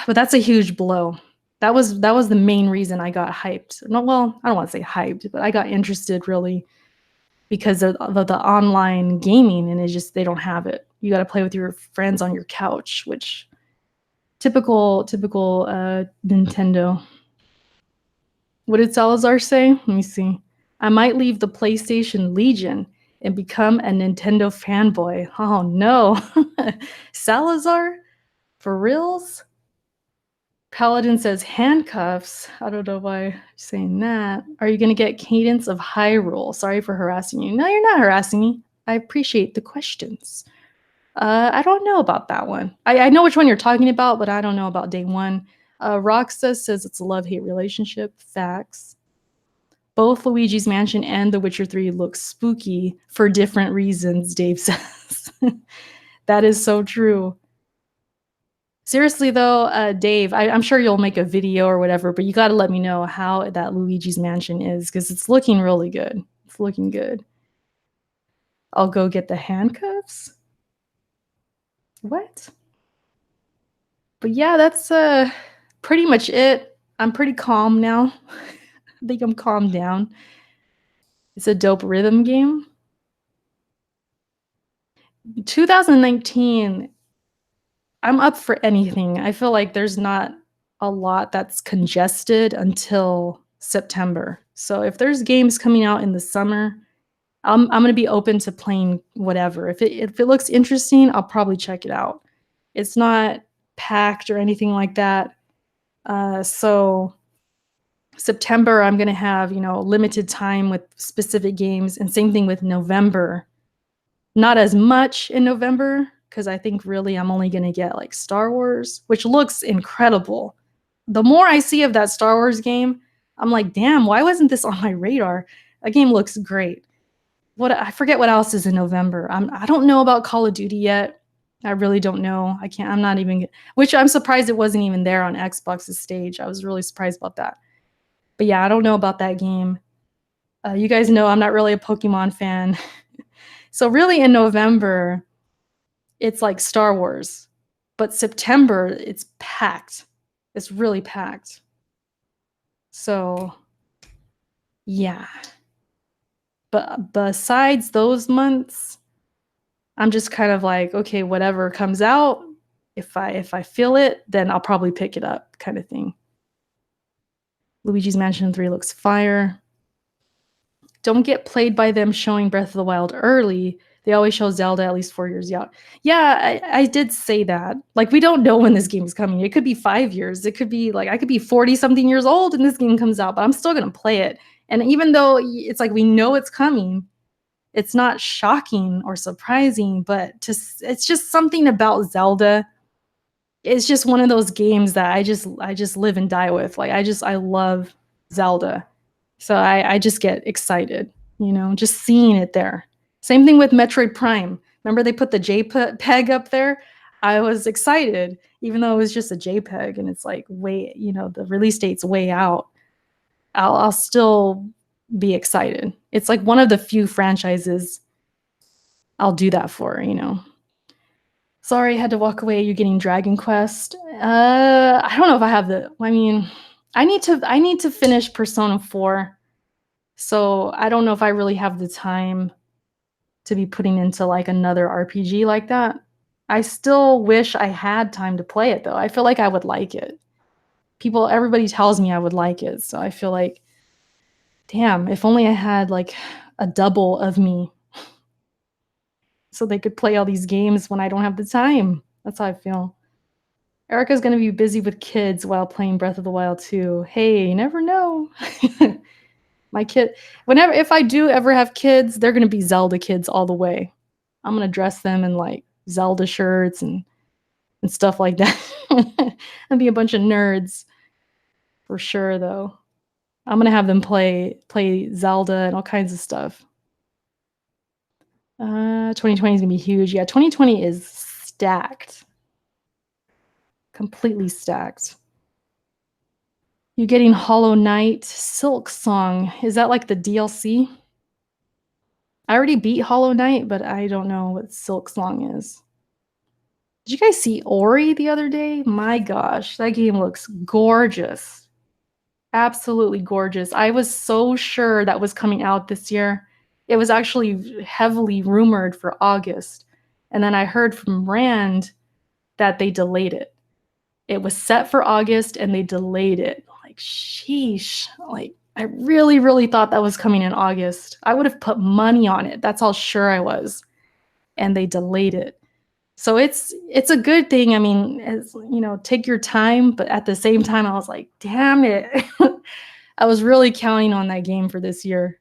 But that's a huge blow. That was the main reason I got hyped. No, well, I don't want to say hyped, but I got interested really because of the online gaming, and it's just they don't have it. You got to play with your friends on your couch, which typical Nintendo. What did Salazar say? Let me see. I might leave the PlayStation Legion and become a Nintendo fanboy. Oh no. Salazar? For reals? Paladin says handcuffs. I don't know why I'm saying that. Are you going to get Cadence of Hyrule? Sorry for harassing you. No, you're not harassing me. I appreciate the questions. I don't know about that one. I know which one you're talking about, but I don't know about day one. Roxa says it's a love-hate relationship. Facts. Both Luigi's Mansion and The Witcher 3 look spooky for different reasons, Dave says. That is so true. Seriously though, Dave, I'm sure you'll make a video or whatever, but you got to let me know how that Luigi's Mansion is because it's looking really good. It's looking good. I'll go get the handcuffs. What? But yeah, that's pretty much it. I'm pretty calm now. I think I'm calmed down. It's a dope rhythm game. 2019, I'm up for anything. I feel like there's not a lot that's congested until September. So if there's games coming out in the summer, I'm gonna be open to playing whatever. If it looks interesting, I'll probably check it out. It's not packed or anything like that. So September, I'm gonna have, limited time with specific games, and same thing with November. Not as much in November, because I think really I'm only gonna get like Star Wars, which looks incredible. The more I see of that Star Wars game, I'm like, damn, why wasn't this on my radar? That game looks great. I forget what else is in November. I don't know about Call of Duty yet. I really don't know. I'm not even, which I'm surprised it wasn't even there on Xbox's stage. I was really surprised about that. But yeah, I don't know about that game. You guys know I'm not really a Pokemon fan. So really in November, it's like Star Wars. But September, it's packed. It's really packed. So yeah. But besides those months, I'm just kind of like, okay, whatever comes out, If I feel it, then I'll probably pick it up, kind of thing. Luigi's Mansion 3 looks fire. Don't get played by them showing Breath of the Wild early. They always show Zelda at least 4 years out. Yeah, I did say that. Like, we don't know when this game is coming. It could be 5 years. It could be like I could be 40 something years old and this game comes out, but I'm still gonna play it. And even though it's like we know it's coming, it's not shocking or surprising, but it's just something about Zelda. It's just one of those games that I just live and die with. Like I love Zelda. So I just get excited, just seeing it there. Same thing with Metroid Prime. Remember they put the JPEG up there? I was excited, even though it was just a JPEG and it's like way, the release date's way out. I'll still be excited. It's like one of the few franchises I'll do that for. Sorry, I had to walk away. You're getting Dragon Quest. I don't know if I have I need to finish Persona 4. So I don't know if I really have the time to be putting into like another RPG like that. I still wish I had time to play it though. I feel like I would like it. Everybody tells me I would like it. So I feel like, damn, if only I had like a double of me so they could play all these games when I don't have the time. That's how I feel. Erica's gonna be busy with kids while playing Breath of the Wild too. Hey, you never know. My kid, if I do ever have kids, they're gonna be Zelda kids all the way. I'm gonna dress them in like Zelda shirts and stuff like that. And be a bunch of nerds. For sure though. I'm gonna have them play Zelda and all kinds of stuff. 2020 is gonna be huge. Yeah, 2020 is stacked. Completely stacked. You getting Hollow Knight Silksong. Is that like the DLC? I already beat Hollow Knight, but I don't know what Silksong is. Did you guys see Ori the other day? My gosh, that game looks gorgeous. Absolutely gorgeous. I was so sure that was coming out this year. It was actually heavily rumored for August. And then I heard from Rand that they delayed it. It was set for August and they delayed it. Like, sheesh. Like, I really, really thought that was coming in August. I would have put money on it. That's how sure I was. And they delayed it. So it's a good thing. I mean, take your time, but at the same time, I was like, damn it. I was really counting on that game for this year.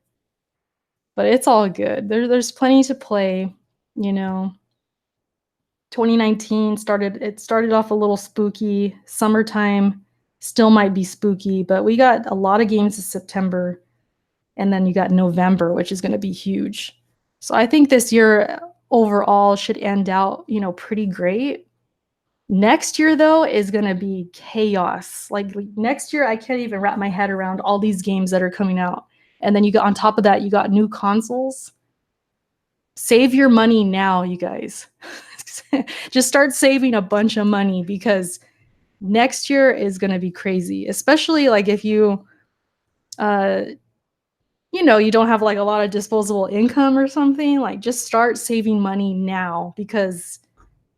But it's all good. There's plenty to play, 2019 started off a little spooky. Summertime still might be spooky, but we got a lot of games in September. And then you got November, which is going to be huge. So I think this year overall should end out, pretty great. Next year, though, is going to be chaos. Like next year, I can't even wrap my head around all these games that are coming out. And then on top of that, you got new consoles. Save your money now, you guys. Just start saving a bunch of money because next year is going to be crazy, especially like if you you don't have like a lot of disposable income or something, like just start saving money now because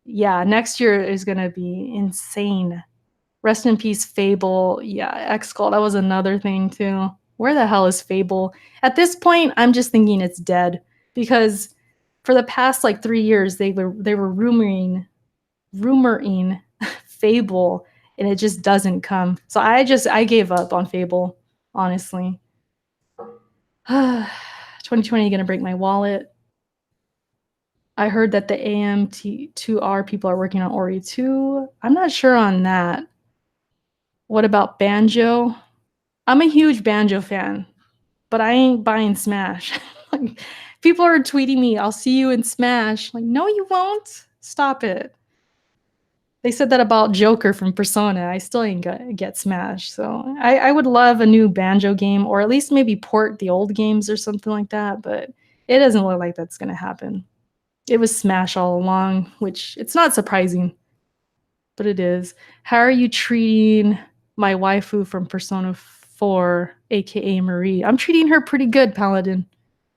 yeah, next year is going to be insane. Rest in peace, Fable. Yeah, XCOL, that was another thing too. Where the hell is Fable? At this point, I'm just thinking it's dead because for the past like 3 years, they were rumoring Fable and it just doesn't come. So I gave up on Fable, honestly. 2020 gonna break my wallet. I heard that the AMT2R people are working on Ori 2. I'm not sure on that. What about Banjo? I'm a huge Banjo fan, but I ain't buying Smash. Like, people are tweeting me, I'll see you in Smash. Like, no, you won't. Stop it. They said that about Joker from Persona. I still ain't get Smash. So I would love a new Banjo game, or at least maybe port the old games or something like that. But it doesn't look like that's going to happen. It was Smash all along, which it's not surprising, but it is. How are you treating my waifu from Persona 4, aka Marie? I'm treating her pretty good, Paladin.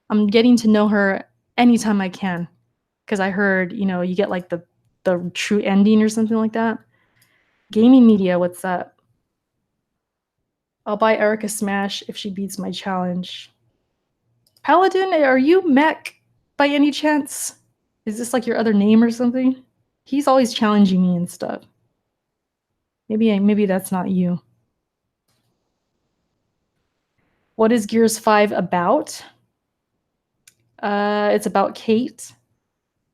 I'm getting to know her anytime I can. Because I heard, you get like the the true ending or something like that. Gaming media, what's that? I'll buy Erica Smash if she beats my challenge. Paladin, are you mech by any chance? Is this like your other name or something? He's always challenging me and stuff. Maybe that's not you. What is Gears 5 about? It's about Kate.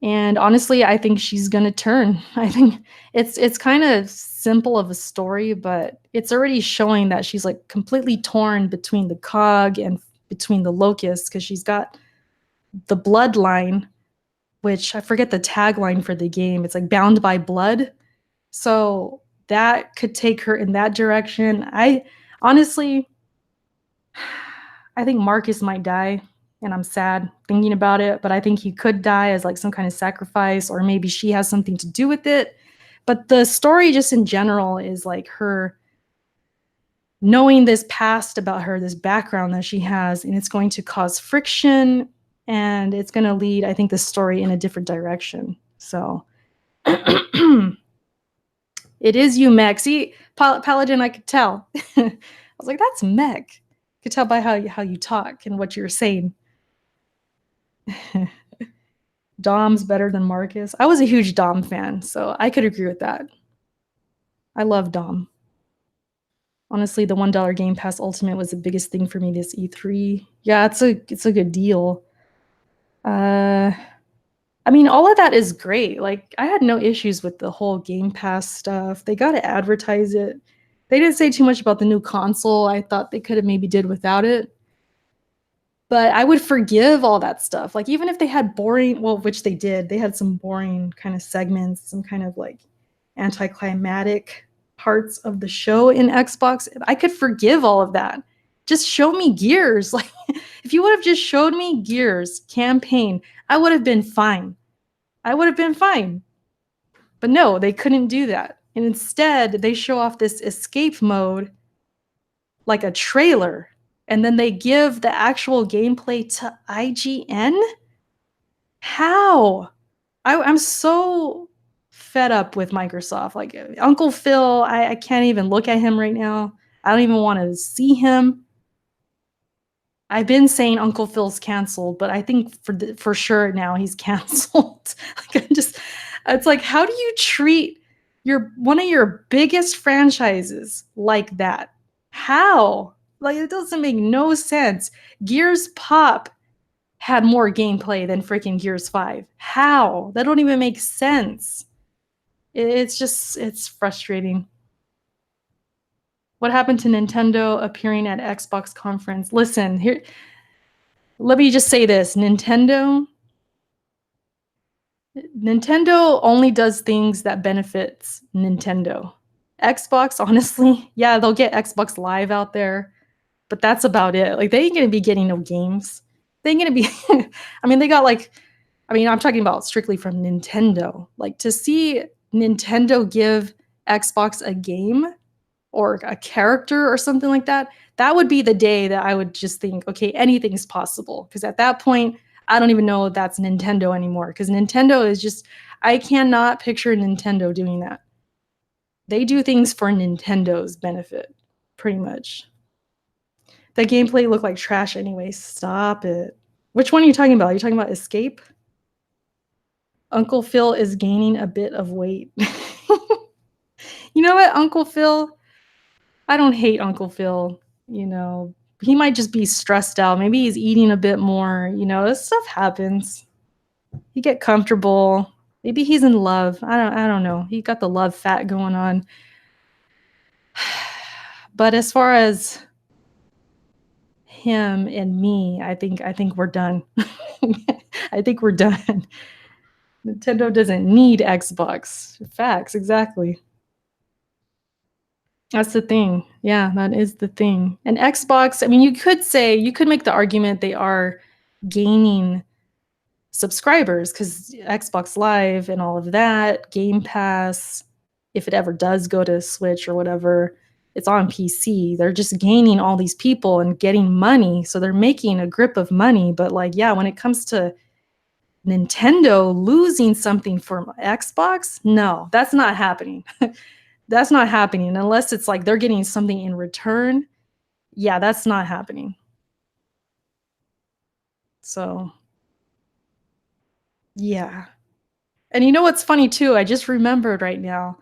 And honestly, I think she's gonna turn. I think it's kind of simple of a story, but it's already showing that she's like completely torn between the cog and between the locust, because she's got the bloodline, which I forget the tagline for the game. It's like bound by blood. So that could take her in that direction. I honestly, I think Marcus might die, and I'm sad thinking about it, but I think he could die as like some kind of sacrifice, or maybe she has something to do with it. But the story just in general is like her knowing this past about her, this background that she has, and it's going to cause friction, and it's going to lead, I think, the story in a different direction. So it is you, Mech. See, Paladin, I could tell. I was like, that's Mech. Could tell by how you talk and what you're saying. Dom's better than Marcus. I was a huge Dom fan, so I could agree with that. I love Dom. Honestly, the $1 Game Pass Ultimate was the biggest thing for me this E3. Yeah, it's a good deal. I mean, all of that is great. Like, I had no issues with the whole Game Pass stuff. They got to advertise it. They didn't say too much about the new console. I thought they could have maybe did without it. But I would forgive all that stuff. Like, even if they had boring, well, which they did, they had some boring kind of segments, some kind of like anticlimactic parts of the show in Xbox. I could forgive all of that. Just show me Gears. Like, if you would have just showed me Gears campaign, I would have been fine. I would have been fine. But no, they couldn't do that. And instead, they show off this escape mode like a trailer, and then they give the actual gameplay to IGN? How? I'm so fed up with Microsoft. Like, Uncle Phil, I can't even look at him right now. I don't even want to see him. I've been saying Uncle Phil's canceled, but I think for sure now he's canceled. Like, it's like, how do you treat one of your biggest franchises like that? How? Like, it doesn't make no sense. Gears Pop had more gameplay than freaking Gears 5. How? That don't even make sense. It's frustrating. What happened to Nintendo appearing at Xbox conference? Listen, here, let me just say this. Nintendo only does things that benefits Nintendo. Xbox, honestly, yeah, they'll get Xbox Live out there, but that's about it. Like, they ain't gonna be getting no games. They ain't gonna be, I mean, they got like, I mean, I'm talking about strictly from Nintendo. Like, to see Nintendo give Xbox a game or a character or something like that, that would be the day that I would just think, okay, anything's possible. Because at that point, I don't even know if that's Nintendo anymore. Because Nintendo is just, I cannot picture Nintendo doing that. They do things for Nintendo's benefit, pretty much. The gameplay looked like trash anyway. Stop it. Which one are you talking about? Are you talking about Escape? Uncle Phil is gaining a bit of weight. You know what, Uncle Phil? I don't hate Uncle Phil. You know, he might just be stressed out. Maybe he's eating a bit more. You know, this stuff happens. You get comfortable. Maybe he's in love. I don't know. He got the love fat going on. But as far as him and me, I think we're done. I think we're done. Nintendo doesn't need Xbox. Facts, exactly. That's the thing. Yeah, that is the thing. And Xbox, I mean, you could make the argument they are gaining subscribers because Xbox Live and all of that, Game Pass, if it ever does go to Switch or whatever, it's on PC. They're just gaining all these people and getting money. So they're making a grip of money. But like, yeah, when it comes to Nintendo losing something from Xbox? No, that's not happening. That's not happening unless it's like they're getting something in return. Yeah, that's not happening. So, yeah. And you know what's funny too? I just remembered right now.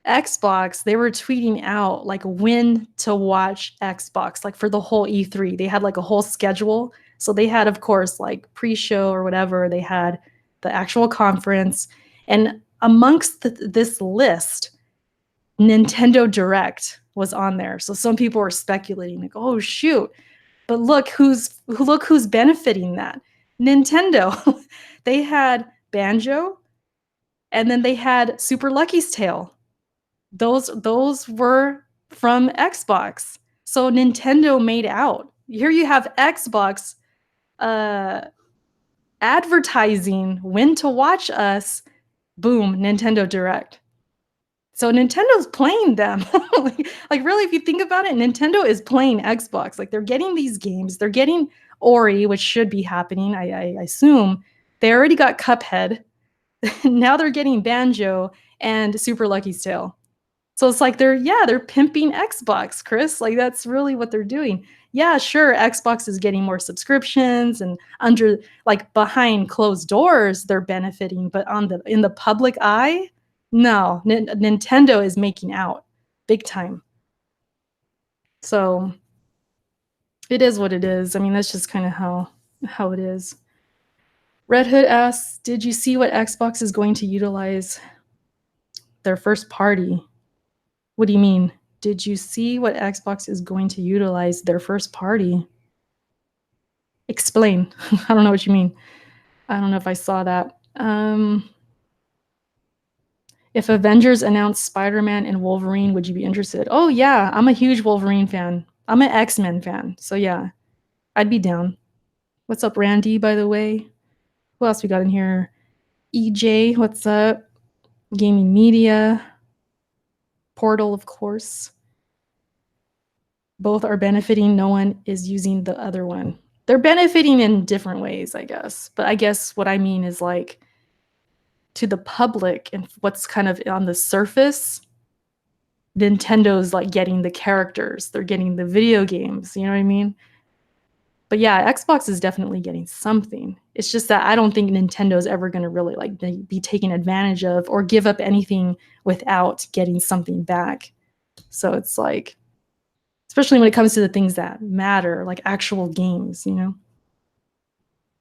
Xbox, they were tweeting out like when to watch Xbox, like for the whole E3. They had like a whole schedule. So they had, of course, like pre-show or whatever. They had the actual conference, and amongst this list, Nintendo Direct was on there. So some people were speculating, like, "Oh shoot!" But look who's benefiting that. Nintendo. They had Banjo, and then they had Super Lucky's Tale. Those were from Xbox. So Nintendo made out. Here you have Xbox uh advertising when to watch us. Boom, Nintendo Direct. So Nintendo's playing them. Like really, if you think about it, Nintendo is playing Xbox. Like they're getting these games. They're getting Ori, which should be happening. I assume they already got Cuphead. Now they're getting Banjo and Super Lucky's Tale. So it's like they're pimping Xbox, Chris. Like that's really what they're doing. Yeah, sure, Xbox is getting more subscriptions and under like behind closed doors they're benefiting, but on the in the public eye, no, Nintendo is making out big time. So it is what it is. I mean, that's just kind of how it is. Red Hood asks, "Did you see what Xbox is going to utilize their first party?" What do you mean? Did you see what Xbox is going to utilize their first party? Explain. I don't know what you mean. I don't know if I saw that. If Avengers announced Spider-Man and Wolverine, would you be interested? Oh yeah, I'm a huge Wolverine fan. I'm an X-Men fan. So yeah, I'd be down. What's up, Randy, by the way? Who else we got in here? EJ, what's up? Gaming Media. Portal, of course. Both are benefiting. No one is using the other one. They're benefiting in different ways, I guess. But I guess what I mean is like to the public and what's kind of on the surface, Nintendo's like getting the characters, they're getting the video games, you know what I mean? But yeah, Xbox is definitely getting something. It's just that I don't think Nintendo's ever going to really like be taken advantage of or give up anything without getting something back. So it's like, especially when it comes to the things that matter, like actual games, you know?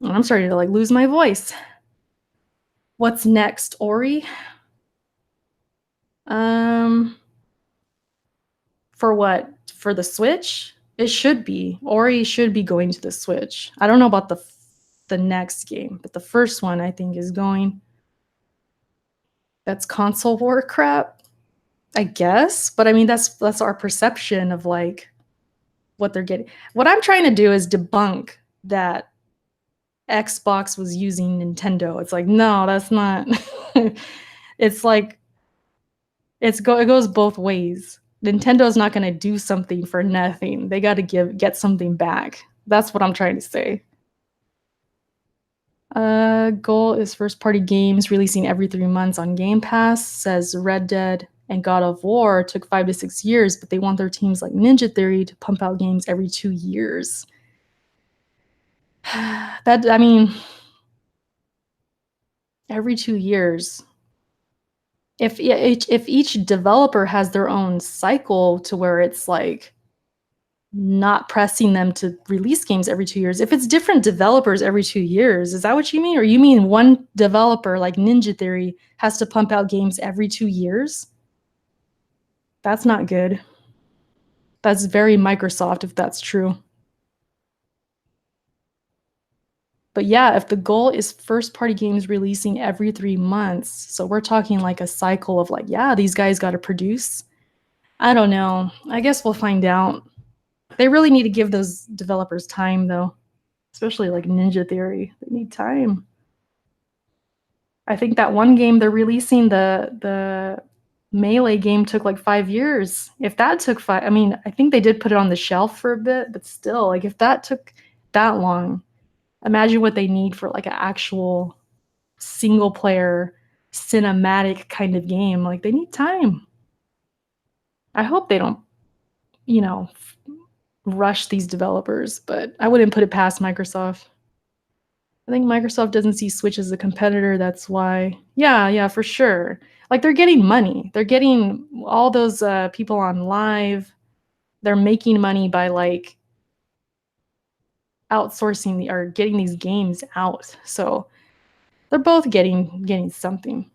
And I'm starting to like lose my voice. What's next, Ori? For what? For the Switch? It should be. Ori should be going to the Switch. I don't know about the next game, but the first one I think is going. That's console war crap, I guess. But I mean, that's our perception of like what they're getting. What I'm trying to do is debunk that Xbox was using Nintendo. It's like, no, that's not. It's like it goes both ways. Nintendo's not going to do something for nothing. They got to get something back. That's what I'm trying to say. Goal is first party games releasing every 3 months on Game Pass. Says Red Dead and God of War took 5 to 6 years, but they want their teams like Ninja Theory to pump out games every 2 years. That, I mean, every 2 years. If each developer has their own cycle to where it's like not pressing them to release games every 2 years. If it's different developers every 2 years, is that what you mean? Or you mean one developer like Ninja Theory has to pump out games every 2 years? That's not good. That's very Microsoft if that's true. But yeah, if the goal is first party games releasing every 3 months, so we're talking like a cycle of like, yeah, these guys got to produce. I don't know. I guess we'll find out. They really need to give those developers time though, especially like Ninja Theory. They need time. I think that one game they're releasing, the Melee game, took like 5 years. If that took 5, I mean, I think they did put it on the shelf for a bit, but still, like if that took that long, Imagine what they need for like an actual single player cinematic kind of game. Like they need time. I hope they don't, you know, rush these developers, but I wouldn't put it past Microsoft. I think Microsoft doesn't see Switch as a competitor. That's why. Yeah, for sure. Like they're getting money. They're getting all those people on live. They're making money by like outsourcing or getting these games out. So they're both getting something.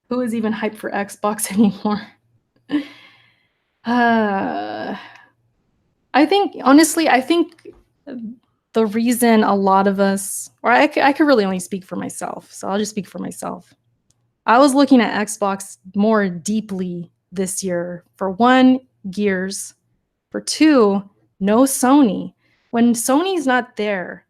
Who is even hyped for Xbox anymore? uh, I think honestly, I think the reason a lot of us, or I could really only speak for myself, so I'll just speak for myself. I was looking at Xbox more deeply this year. For one, Gears. For two, no Sony. When Sony's not there,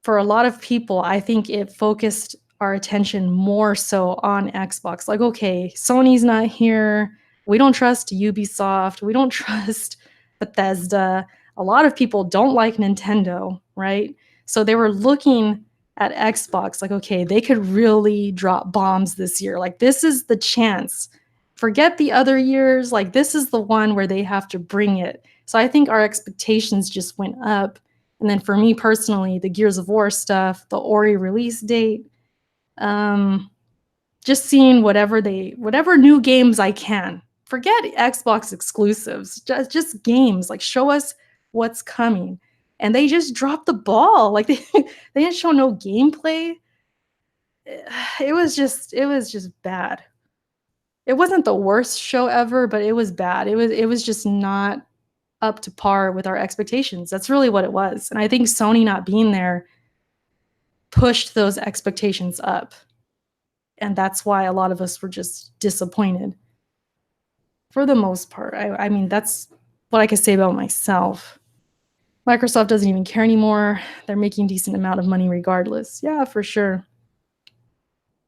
for a lot of people, I think it focused our attention more so on Xbox. Like, okay, Sony's not here. We don't trust Ubisoft. We don't trust Bethesda. A lot of people don't like Nintendo, right? So they were looking at Xbox like, okay, they could really drop bombs this year. Like, this is the chance. Forget the other years. Like, this is the one where they have to bring it. So I think our expectations just went up. And then for me personally, the Gears of War stuff, the Ori release date, just seeing whatever new games I can. Forget Xbox exclusives, just games. Like show us what's coming. And they just dropped the ball. Like they didn't show no gameplay. It was just bad. It wasn't the worst show ever, but it was bad. It was just not up to par with our expectations. That's really what it was. And I think Sony not being there pushed those expectations up. And that's why a lot of us were just disappointed. For the most part. I mean, that's what I can say about myself. Microsoft doesn't even care anymore. They're making a decent amount of money regardless. Yeah, for sure.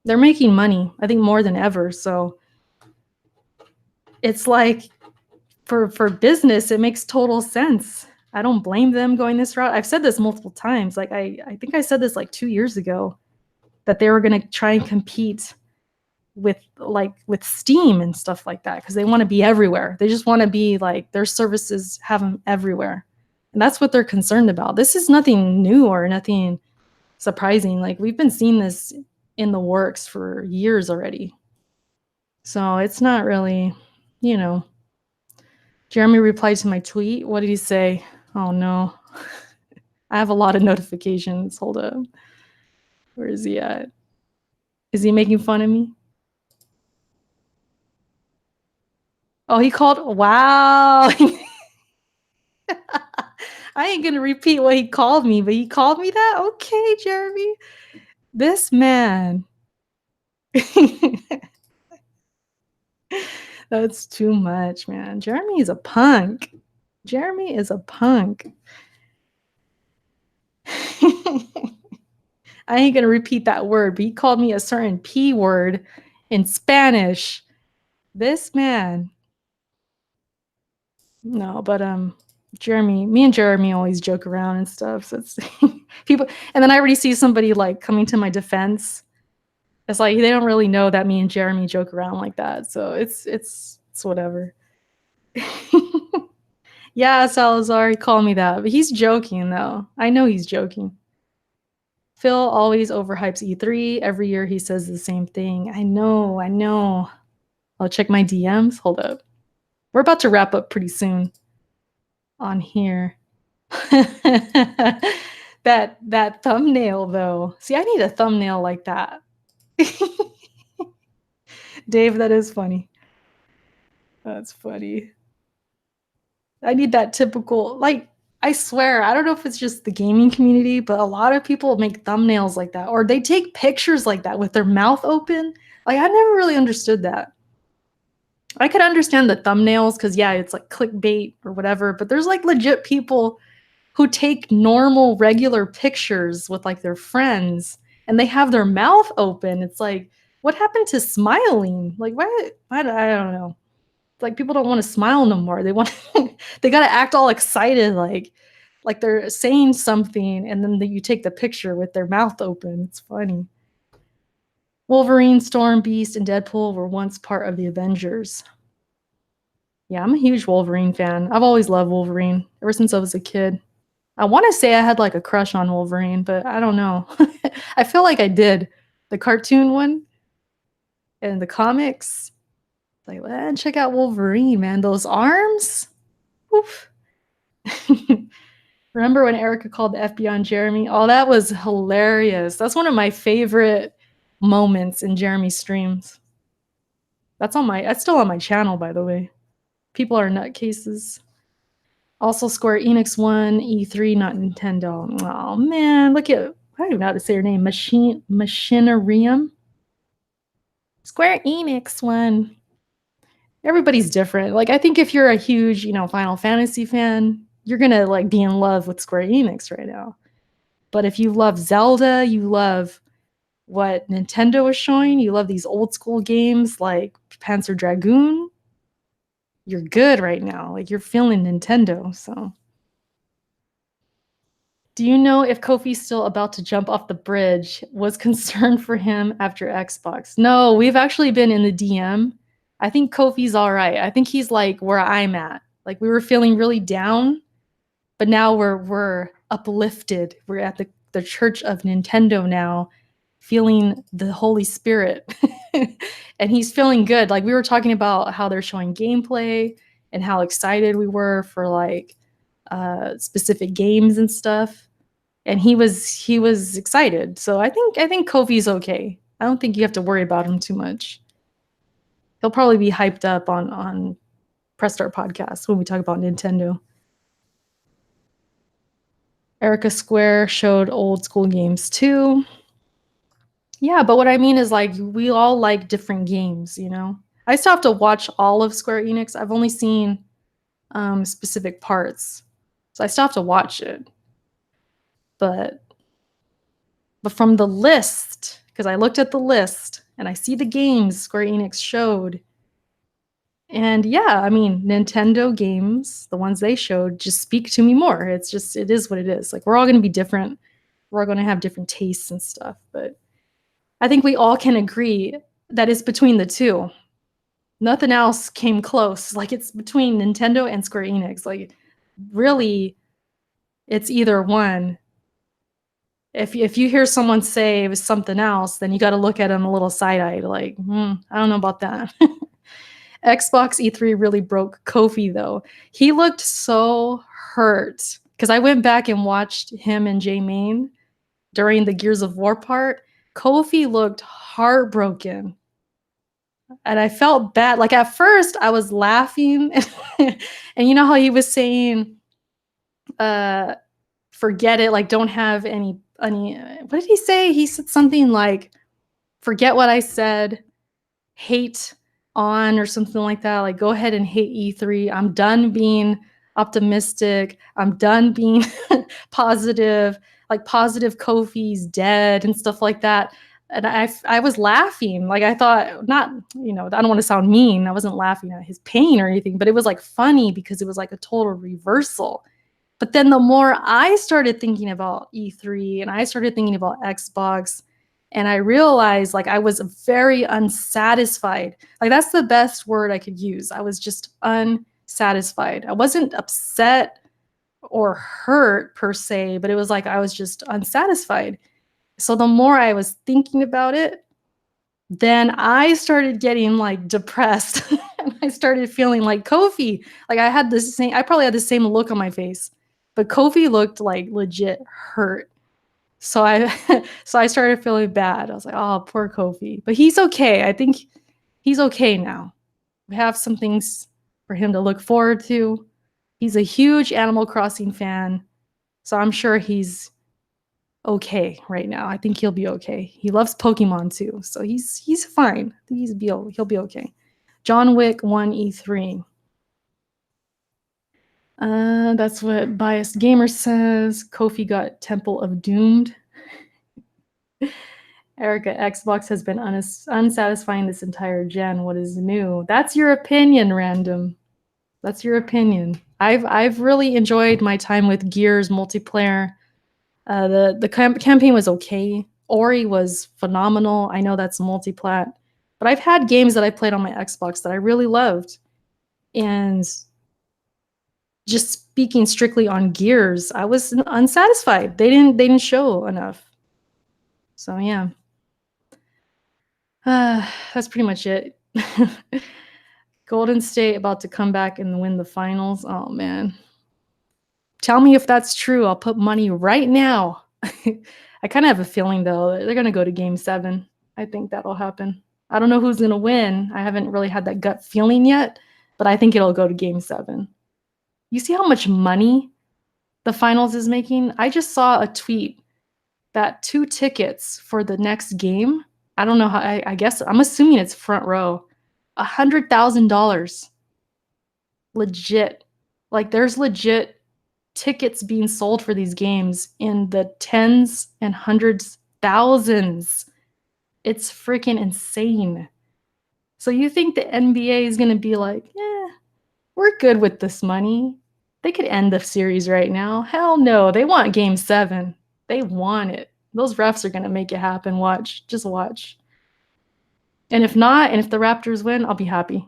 They're making money, I think more than ever. So it's like for business, it makes total sense. I don't blame them going this route. I've said this multiple times. Like I think I said this like 2 years ago that they were going to try and compete with Steam and stuff like that because they want to be everywhere. They just want to be like their services have them everywhere. And that's what they're concerned about. This is nothing new or nothing surprising. Like we've been seeing this in the works for years already. So it's not really, you know. Jeremy replied to my tweet. What did he say? Oh no. I have a lot of notifications. Hold up. Where is he at? Is he making fun of me? Oh, he called. Wow. I ain't gonna repeat what he called me, but he called me that? Okay, Jeremy. This man. That's too much, man. Jeremy is a punk. Jeremy is a punk. I ain't gonna repeat that word, but he called me a certain P word in Spanish. This man. No, but me and Jeremy always joke around and stuff. So it's people, and then I already see somebody like coming to my defense. It's like they don't really know that me and Jeremy joke around like that. So it's whatever. Yeah, Salazar, he called me that, but he's joking though. I know he's joking. Phil always overhypes E3. Every year he says the same thing. I know. I'll check my DMs. Hold up. We're about to wrap up pretty soon on here. that thumbnail though. See, I need a thumbnail like that. Dave, that is funny. That's funny. I need that typical, like, I swear, I don't know if it's just the gaming community, but a lot of people make thumbnails like that, or they take pictures like that with their mouth open. Like, I never really understood that. I could understand the thumbnails because, yeah, it's like clickbait or whatever, but there's like legit people who take normal, regular pictures with like their friends and they have their mouth open. It's like, what happened to smiling? Like, what? I don't know. It's like people don't want to smile no more. They want they got to act all excited, like Like they're saying something and then you take the picture with their mouth open. It's funny. Wolverine, Storm, Beast, and Deadpool were once part of the Avengers. Yeah, I'm a huge Wolverine fan. I've always loved Wolverine ever since I was a kid. I want to say I had like a crush on Wolverine, but I don't know. I feel like I did. The cartoon one and the comics. Like, man, check out Wolverine, man. Those arms. Oof. Remember when Erica called the FBI on Jeremy? Oh, that was hilarious. That's one of my favorite moments in Jeremy's streams. That's still on my channel, by the way. People are nutcases. Also, Square Enix won E3, not Nintendo. Oh man, look at, I don't even know how to say her name. Machinarium. Square Enix won. Everybody's different. Like, I think if you're a huge, Final Fantasy fan, you're gonna like be in love with Square Enix right now. But if you love Zelda, you love what Nintendo is showing, you love these old school games like Panzer Dragoon, you're good right now. Like, you're feeling Nintendo, so. Do you know if Kofi's still about to jump off the bridge? Was concerned for him after Xbox. No, we've actually been in the DM. I think Kofi's all right. I think he's like where I'm at. Like, we were feeling really down, but now we're uplifted. We're at the Church of Nintendo now, feeling the Holy Spirit. And he's feeling good. Like, we were talking about how they're showing gameplay and how excited we were for like specific games and stuff. And he was excited. So I think Kofi's okay. I don't think you have to worry about him too much. He'll probably be hyped up on Press Start Podcast when we talk about Nintendo. Erica Square showed old school games too. Yeah, but what I mean is, like, we all like different games, I still have to watch all of Square Enix. I've only seen specific parts. So I still have to watch it. But from the list, because I looked at the list and I see the games Square Enix showed. And yeah, I mean, Nintendo games, the ones they showed, just speak to me more. It is what it is. Like, we're all going to be different. We're all going to have different tastes and stuff. But I think we all can agree that it's between the two. Nothing else came close. Like, it's between Nintendo and Square Enix. Like, really, it's either one. If you hear someone say it was something else, then you got to look at them a little side-eyed, like, I don't know about that. Xbox E3 really broke Kofi, though. He looked so hurt, because I went back and watched him and J-Main during the Gears of War part. Kofi looked heartbroken. And I felt bad. Like, at first, I was laughing. And you know how he was saying, forget it, like, don't have any, what did he say? He said something like, forget what I said, hate on, or something like that. Like, go ahead and hate E3. I'm done being optimistic. I'm done being positive. Like, positive Kofi's dead and stuff like that. And I was laughing. Like, I thought, not, I don't want to sound mean. I wasn't laughing at his pain or anything, but it was like funny because it was like a total reversal. But then the more I started thinking about E3 and I started thinking about Xbox, and I realized, like, I was very unsatisfied. Like, that's the best word I could use. I was just unsatisfied. I wasn't upset or hurt per se, but it was like I was just unsatisfied. So the more I was thinking about it, then I started getting like depressed. And I started feeling like Kofi. Like, I probably had the same look on my face, but Kofi looked like legit hurt. So I started feeling bad. I was like, oh, poor Kofi. But he's okay. I think he's okay now. We have some things for him to look forward to. He's a huge Animal Crossing fan, so I'm sure he's okay right now. I think he'll be okay. He loves Pokemon too, so he's fine. I think he'll be okay. John Wick 1 E3. That's what Biased Gamer says. Kofi got Temple of Doomed. Erica, Xbox has been unsatisfying this entire gen. What is new? That's your opinion, Random. That's your opinion. I've really enjoyed my time with Gears multiplayer. The campaign was okay. Ori was phenomenal. I know that's multiplat, but I've had games that I played on my Xbox that I really loved. And just speaking strictly on Gears, I was unsatisfied. They didn't show enough. So yeah. That's pretty much it. Golden State about to come back and win the finals. Oh man. Tell me if that's true. I'll put money right now. I kind of have a feeling though they're going to go to game 7. I think that'll happen. I don't know who's going to win. I haven't really had that gut feeling yet, but I think it'll go to game 7. You see how much money the finals is making? I just saw a tweet that 2 tickets for the next game, I don't know how, I guess, I'm assuming it's front row, $100,000. Legit. Like there's legit tickets being sold for these games in the tens and hundreds thousands. It's freaking insane. So you think the NBA is going to be like, we're good with this money. They could end the series right now. Hell no. They want game 7. They want it. Those refs are going to make it happen. Watch. Just watch. And if not, and if the Raptors win, I'll be happy.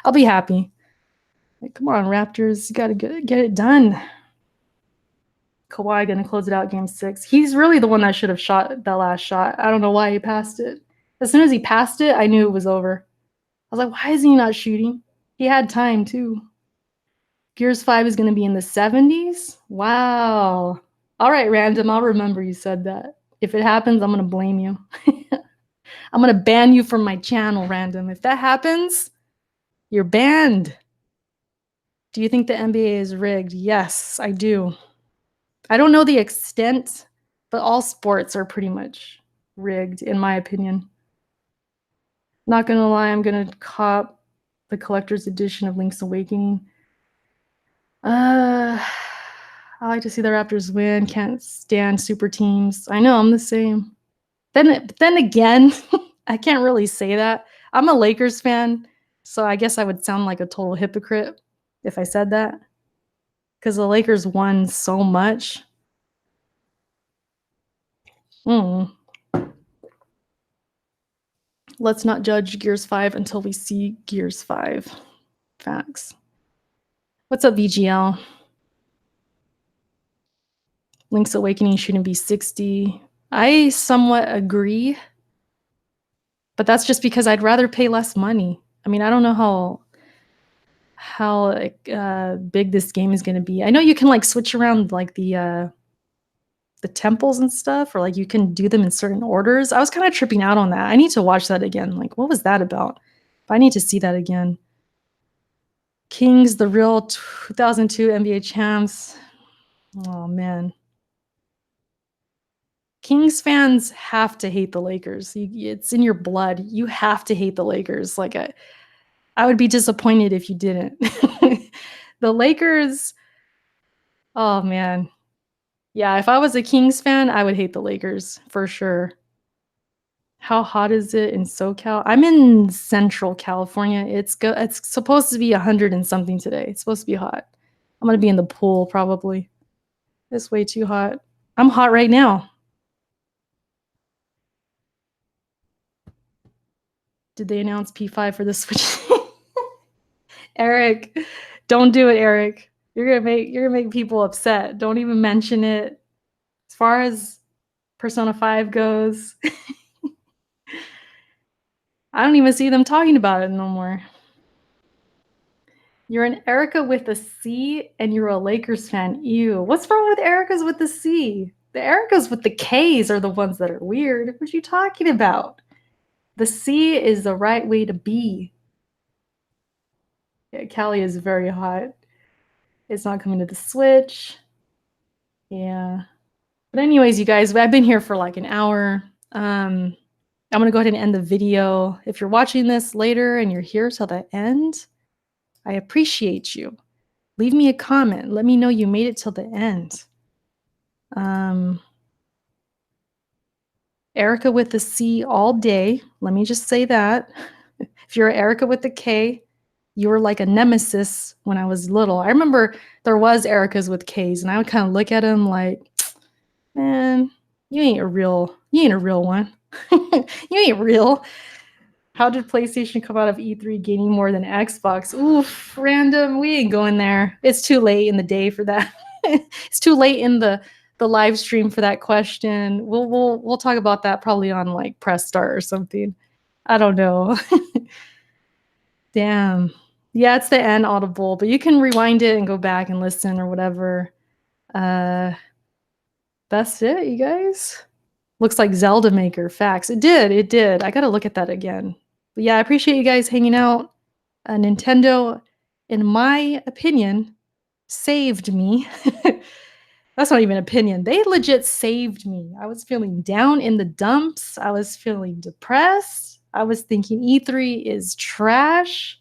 I'll be happy. Like, come on, Raptors. You got to get it done. Kawhi going to close it out game 6. He's really the one that should have shot that last shot. I don't know why he passed it. As soon as he passed it, I knew it was over. I was like, why is he not shooting? He had time too. Gears 5 is going to be in the 70s? Wow. All right, Random, I'll remember you said that. If it happens, I'm going to blame you. I'm going to ban you from my channel, Random. If that happens, you're banned. Do you think the NBA is rigged? Yes, I do. I don't know the extent, but all sports are pretty much rigged, in my opinion. Not going to lie, I'm going to cop the collector's edition of Link's Awakening. I like to see the Raptors win. Can't stand super teams. I know, I'm the same. Then again, I can't really say that. I'm a Lakers fan, so I guess I would sound like a total hypocrite if I said that. Because the Lakers won so much. Let's not judge Gears 5 until we see Gears 5. Facts. What's up, VGL? Link's Awakening shouldn't be 60. I somewhat agree, but that's just because I'd rather pay less money. I mean, I don't know how big this game is going to be. I know you can like switch around like the temples and stuff, or like you can do them in certain orders. I was kind of tripping out on that. I need to watch that again. Like, what was that about? But I need to see that again. Kings, the real 2002 NBA champs. Oh man. Kings fans have to hate the Lakers. It's in your blood. You have to hate the Lakers. Like I would be disappointed if you didn't. The Lakers, oh man. Yeah, if I was a Kings fan, I would hate the Lakers for sure. How hot is it in SoCal? I'm in Central California. It's supposed to be 100 and something today. It's supposed to be hot. I'm going to be in the pool probably. It's way too hot. I'm hot right now. Did they announce P5 for the Switch? Eric, don't do it, Eric. You're gonna make people upset. Don't even mention it. As far as Persona 5 goes, I don't even see them talking about it no more. You're an Erica with a C and you're a Lakers fan. Ew. What's wrong with Ericas with the C? The Ericas with the K's are the ones that are weird. What are you talking about? The C is the right way to be. Yeah, Cali is very hot. It's not coming to the Switch. Yeah. But anyways, you guys, I've been here for like an hour. I'm going to go ahead and end the video. If you're watching this later and you're here till the end, I appreciate you. Leave me a comment. Let me know you made it till the end. Erica with the C all day. Let me just say that. If you're Erica with the K, You were like a nemesis when I was little. I remember there was Ericas with K's, and I would kind of look at him like, man, you ain't a real one. You ain't real. How did PlayStation come out of E3 gaining more than Xbox? Oof, random. We ain't going there. It's too late in the day for that. It's too late in the live stream for that question. We'll talk about that probably on like press start or something. I don't know. Damn. Yeah, it's the end audible, but you can rewind it and go back and listen or whatever. That's it, you guys. Looks like Zelda Maker. Facts. It did. I gotta look at that again. But yeah, I appreciate you guys hanging out. Nintendo, in my opinion, saved me. That's not even an opinion. They legit saved me. I was feeling down in the dumps. I was feeling depressed. I was thinking E3 is trash.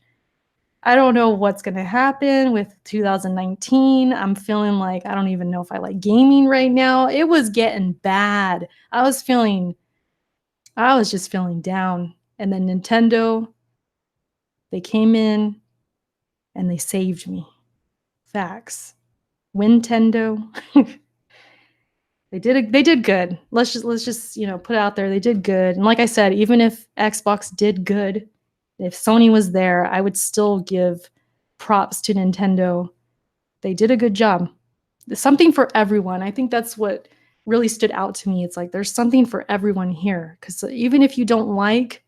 I don't know what's going to happen with 2019. I'm feeling like I don't even know if I like gaming right now. It was getting bad. I was just feeling down. And then Nintendo, they came in and they saved me. Facts. Nintendo. They did good. Let's just, put it out there. They did good. And like I said, even if Xbox did good, if Sony was there, I would still give props to Nintendo. They did a good job. There's something for everyone. I think that's what really stood out to me. It's like there's something for everyone here. Because even if you don't like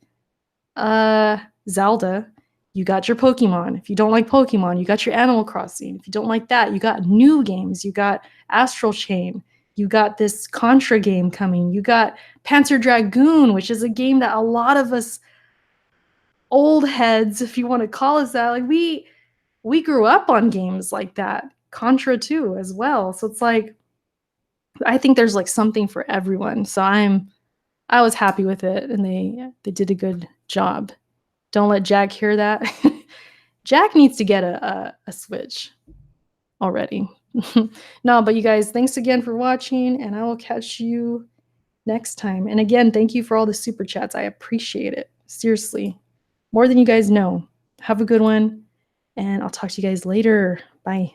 Zelda, you got your Pokemon. If you don't like Pokemon, you got your Animal Crossing. If you don't like that, you got new games. You got Astral Chain. You got this Contra game coming. You got Panzer Dragoon, which is a game that a lot of us old heads, if you want to call us that, like we grew up on games like that. Contra 2 as well. So it's like I think there's like something for everyone. So I was happy with it, and they did a good job. Don't let Jack hear that. Jack needs to get a Switch already. No, but you guys, thanks again for watching, and I will catch you next time. And again, thank you for all the super chats. I appreciate it. Seriously. More than you guys know. Have a good one, and I'll talk to you guys later. Bye.